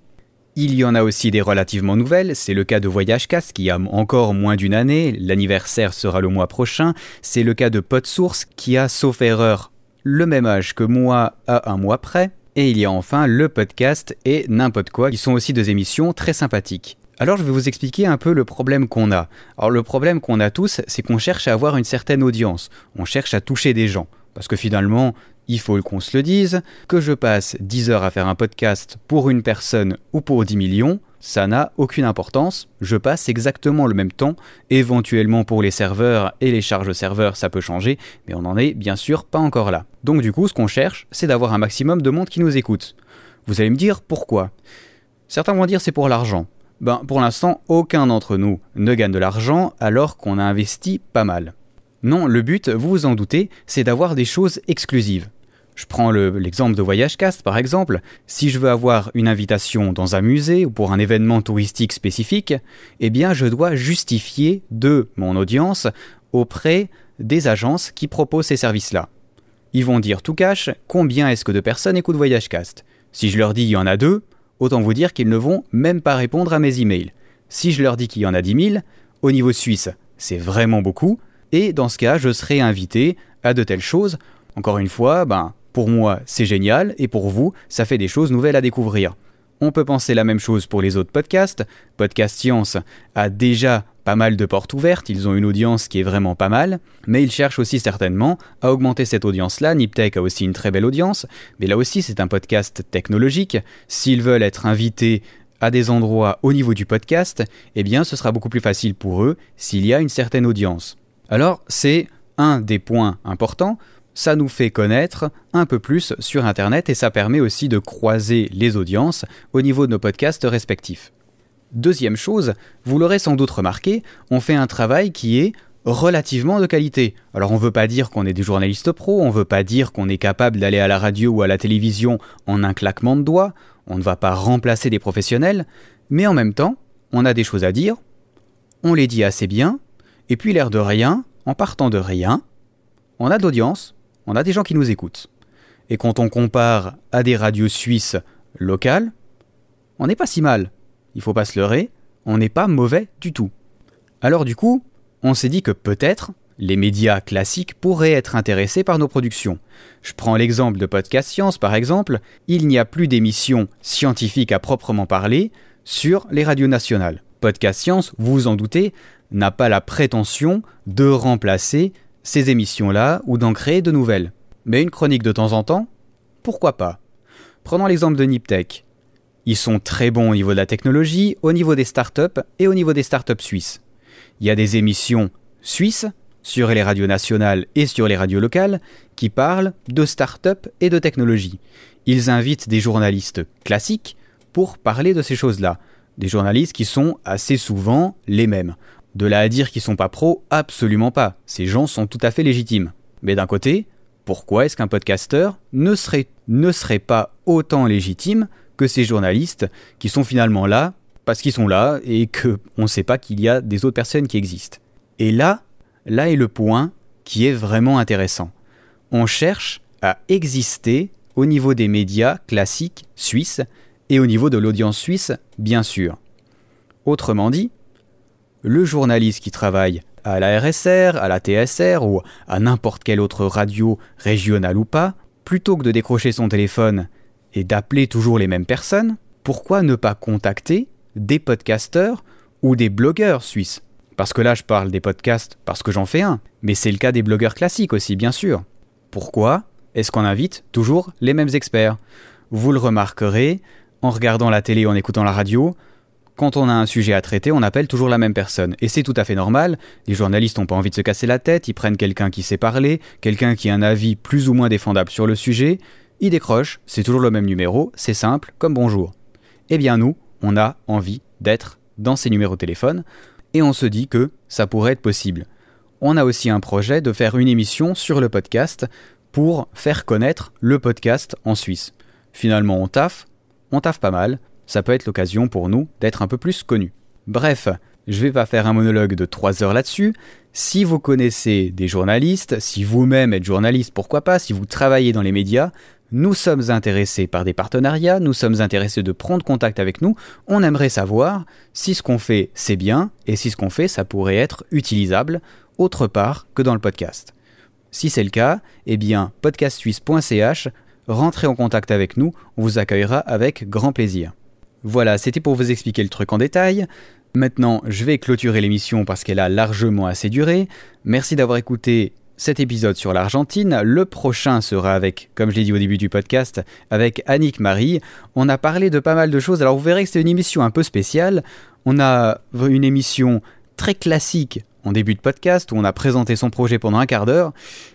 Il y en a aussi des relativement nouvelles, c'est le cas de VoyageCast qui a encore moins d'une année, l'anniversaire sera le mois prochain, c'est le cas de PodSource qui a, sauf erreur, le même âge que moi à un mois près, et il y a enfin le podcast et n'importe quoi qui sont aussi deux émissions très sympathiques. Alors je vais vous expliquer un peu le problème qu'on a. Alors le problème qu'on a tous, c'est qu'on cherche à avoir une certaine audience, on cherche à toucher des gens, parce que finalement, il faut qu'on se le dise, que je passe 10 heures à faire un podcast pour une personne ou pour 10 millions, ça n'a aucune importance, je passe exactement le même temps, éventuellement pour les serveurs et les charges serveurs ça peut changer, mais on n'en est bien sûr pas encore là. Donc du coup ce qu'on cherche, c'est d'avoir un maximum de monde qui nous écoute. Vous allez me dire pourquoi ? Certains vont dire c'est pour l'argent. Pour l'instant, aucun d'entre nous ne gagne de l'argent alors qu'on a investi pas mal. Non, le but, vous vous en doutez, c'est d'avoir des choses exclusives. Je prends l'exemple de VoyageCast par exemple. Si je veux avoir une invitation dans un musée ou pour un événement touristique spécifique, eh bien je dois justifier de mon audience auprès des agences qui proposent ces services-là. Ils vont dire tout cash combien est-ce que de personnes écoutent VoyageCast. Si je leur dis il y en a 2, autant vous dire qu'ils ne vont même pas répondre à mes emails. Si je leur dis qu'il y en a 10 000, au niveau suisse, c'est vraiment beaucoup. Et dans ce cas, je serai invité à de telles choses. Encore une fois, pour moi, c'est génial, et pour vous, ça fait des choses nouvelles à découvrir. On peut penser la même chose pour les autres podcasts. Podcast Science a déjà pas mal de portes ouvertes, ils ont une audience qui est vraiment pas mal, mais ils cherchent aussi certainement à augmenter cette audience-là. Niptech a aussi une très belle audience, mais là aussi c'est un podcast technologique. S'ils veulent être invités à des endroits au niveau du podcast, eh bien ce sera beaucoup plus facile pour eux s'il y a une certaine audience. Alors c'est un des points importants. Ça nous fait connaître un peu plus sur Internet et ça permet aussi de croiser les audiences au niveau de nos podcasts respectifs. Deuxième chose, vous l'aurez sans doute remarqué, on fait un travail qui est relativement de qualité. Alors on ne veut pas dire qu'on est des journalistes pros, on ne veut pas dire qu'on est capable d'aller à la radio ou à la télévision en un claquement de doigts, on ne va pas remplacer des professionnels, mais en même temps, on a des choses à dire, on les dit assez bien, et puis l'air de rien, en partant de rien, on a de l'audience, on a des gens qui nous écoutent. Et quand on compare à des radios suisses locales, on n'est pas si mal. Il ne faut pas se leurrer, on n'est pas mauvais du tout. Alors du coup, on s'est dit que peut-être les médias classiques pourraient être intéressés par nos productions. Je prends l'exemple de Podcast Science par exemple, il n'y a plus d'émissions scientifiques à proprement parler sur les radios nationales. Podcast Science, vous vous en doutez, n'a pas la prétention de remplacer ces émissions-là ou d'en créer de nouvelles. Mais une chronique de temps en temps, pourquoi pas ? Prenons l'exemple de Niptech. Ils sont très bons au niveau de la technologie, au niveau des startups et au niveau des startups suisses. Il y a des émissions suisses sur les radios nationales et sur les radios locales qui parlent de startups et de technologie. Ils invitent des journalistes classiques pour parler de ces choses-là. Des journalistes qui sont assez souvent les mêmes. De là à dire qu'ils sont pas pros, absolument pas. Ces gens sont tout à fait légitimes. Mais d'un côté, pourquoi est-ce qu'un podcasteur ne serait pas autant légitime que ces journalistes qui sont finalement là parce qu'ils sont là et qu'on ne sait pas qu'il y a des autres personnes qui existent. Et là est le point qui est vraiment intéressant. On cherche à exister au niveau des médias classiques suisses et au niveau de l'audience suisse, bien sûr. Autrement dit, le journaliste qui travaille à la RSR, à la TSR ou à n'importe quelle autre radio régionale ou pas, plutôt que de décrocher son téléphone et d'appeler toujours les mêmes personnes, pourquoi ne pas contacter des podcasteurs ou des blogueurs suisses ? Parce que là, je parle des podcasts parce que j'en fais un, mais c'est le cas des blogueurs classiques aussi, bien sûr. Pourquoi est-ce qu'on invite toujours les mêmes experts ? Vous le remarquerez, en regardant la télé, en écoutant la radio, quand on a un sujet à traiter, on appelle toujours la même personne. Et c'est tout à fait normal, les journalistes n'ont pas envie de se casser la tête, ils prennent quelqu'un qui sait parler, quelqu'un qui a un avis plus ou moins défendable sur le sujet, ils décrochent, c'est toujours le même numéro, c'est simple, comme bonjour. Eh bien nous, on a envie d'être dans ces numéros de téléphone, et on se dit que ça pourrait être possible. On a aussi un projet de faire une émission sur le podcast pour faire connaître le podcast en Suisse. Finalement, on taffe pas mal, ça peut être l'occasion pour nous d'être un peu plus connus. Bref, je vais pas faire un monologue de 3 heures là-dessus. Si vous connaissez des journalistes, si vous-même êtes journaliste, pourquoi pas, si vous travaillez dans les médias, nous sommes intéressés par des partenariats, nous sommes intéressés de prendre contact avec nous, on aimerait savoir si ce qu'on fait c'est bien et si ce qu'on fait ça pourrait être utilisable autre part que dans le podcast. Si c'est le cas, eh bien podcastsuisse.ch, rentrez en contact avec nous, on vous accueillera avec grand plaisir. Voilà, c'était pour vous expliquer le truc en détail. Maintenant, je vais clôturer l'émission parce qu'elle a largement assez duré. Merci d'avoir écouté cet épisode sur l'Argentine. Le prochain sera avec, comme je l'ai dit au début du podcast, avec Annick Marie. On a parlé de pas mal de choses. Alors vous verrez que c'est une émission un peu spéciale. On a une émission très classique en début de podcast où on a présenté son projet pendant un quart d'heure.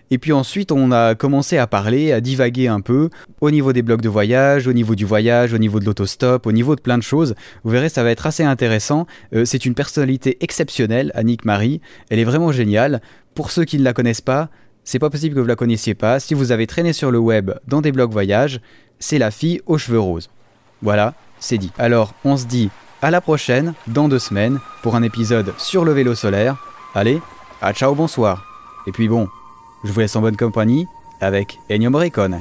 Et puis ensuite, on a commencé à parler, à divaguer un peu au niveau des blogs de voyage, au niveau du voyage, au niveau de l'autostop, au niveau de plein de choses. Vous verrez, ça va être assez intéressant. C'est une personnalité exceptionnelle, Annick Marie. Elle est vraiment géniale. Pour ceux qui ne la connaissent pas, c'est pas possible que vous la connaissiez pas. Si vous avez traîné sur le web dans des blogs voyage, c'est la fille aux cheveux roses. Voilà, c'est dit. Alors, on se dit à la prochaine, dans 2 semaines, pour un épisode sur le vélo solaire. Allez, à ciao, bonsoir. Et puis bon, je vous laisse en bonne compagnie avec Ennio Morricone.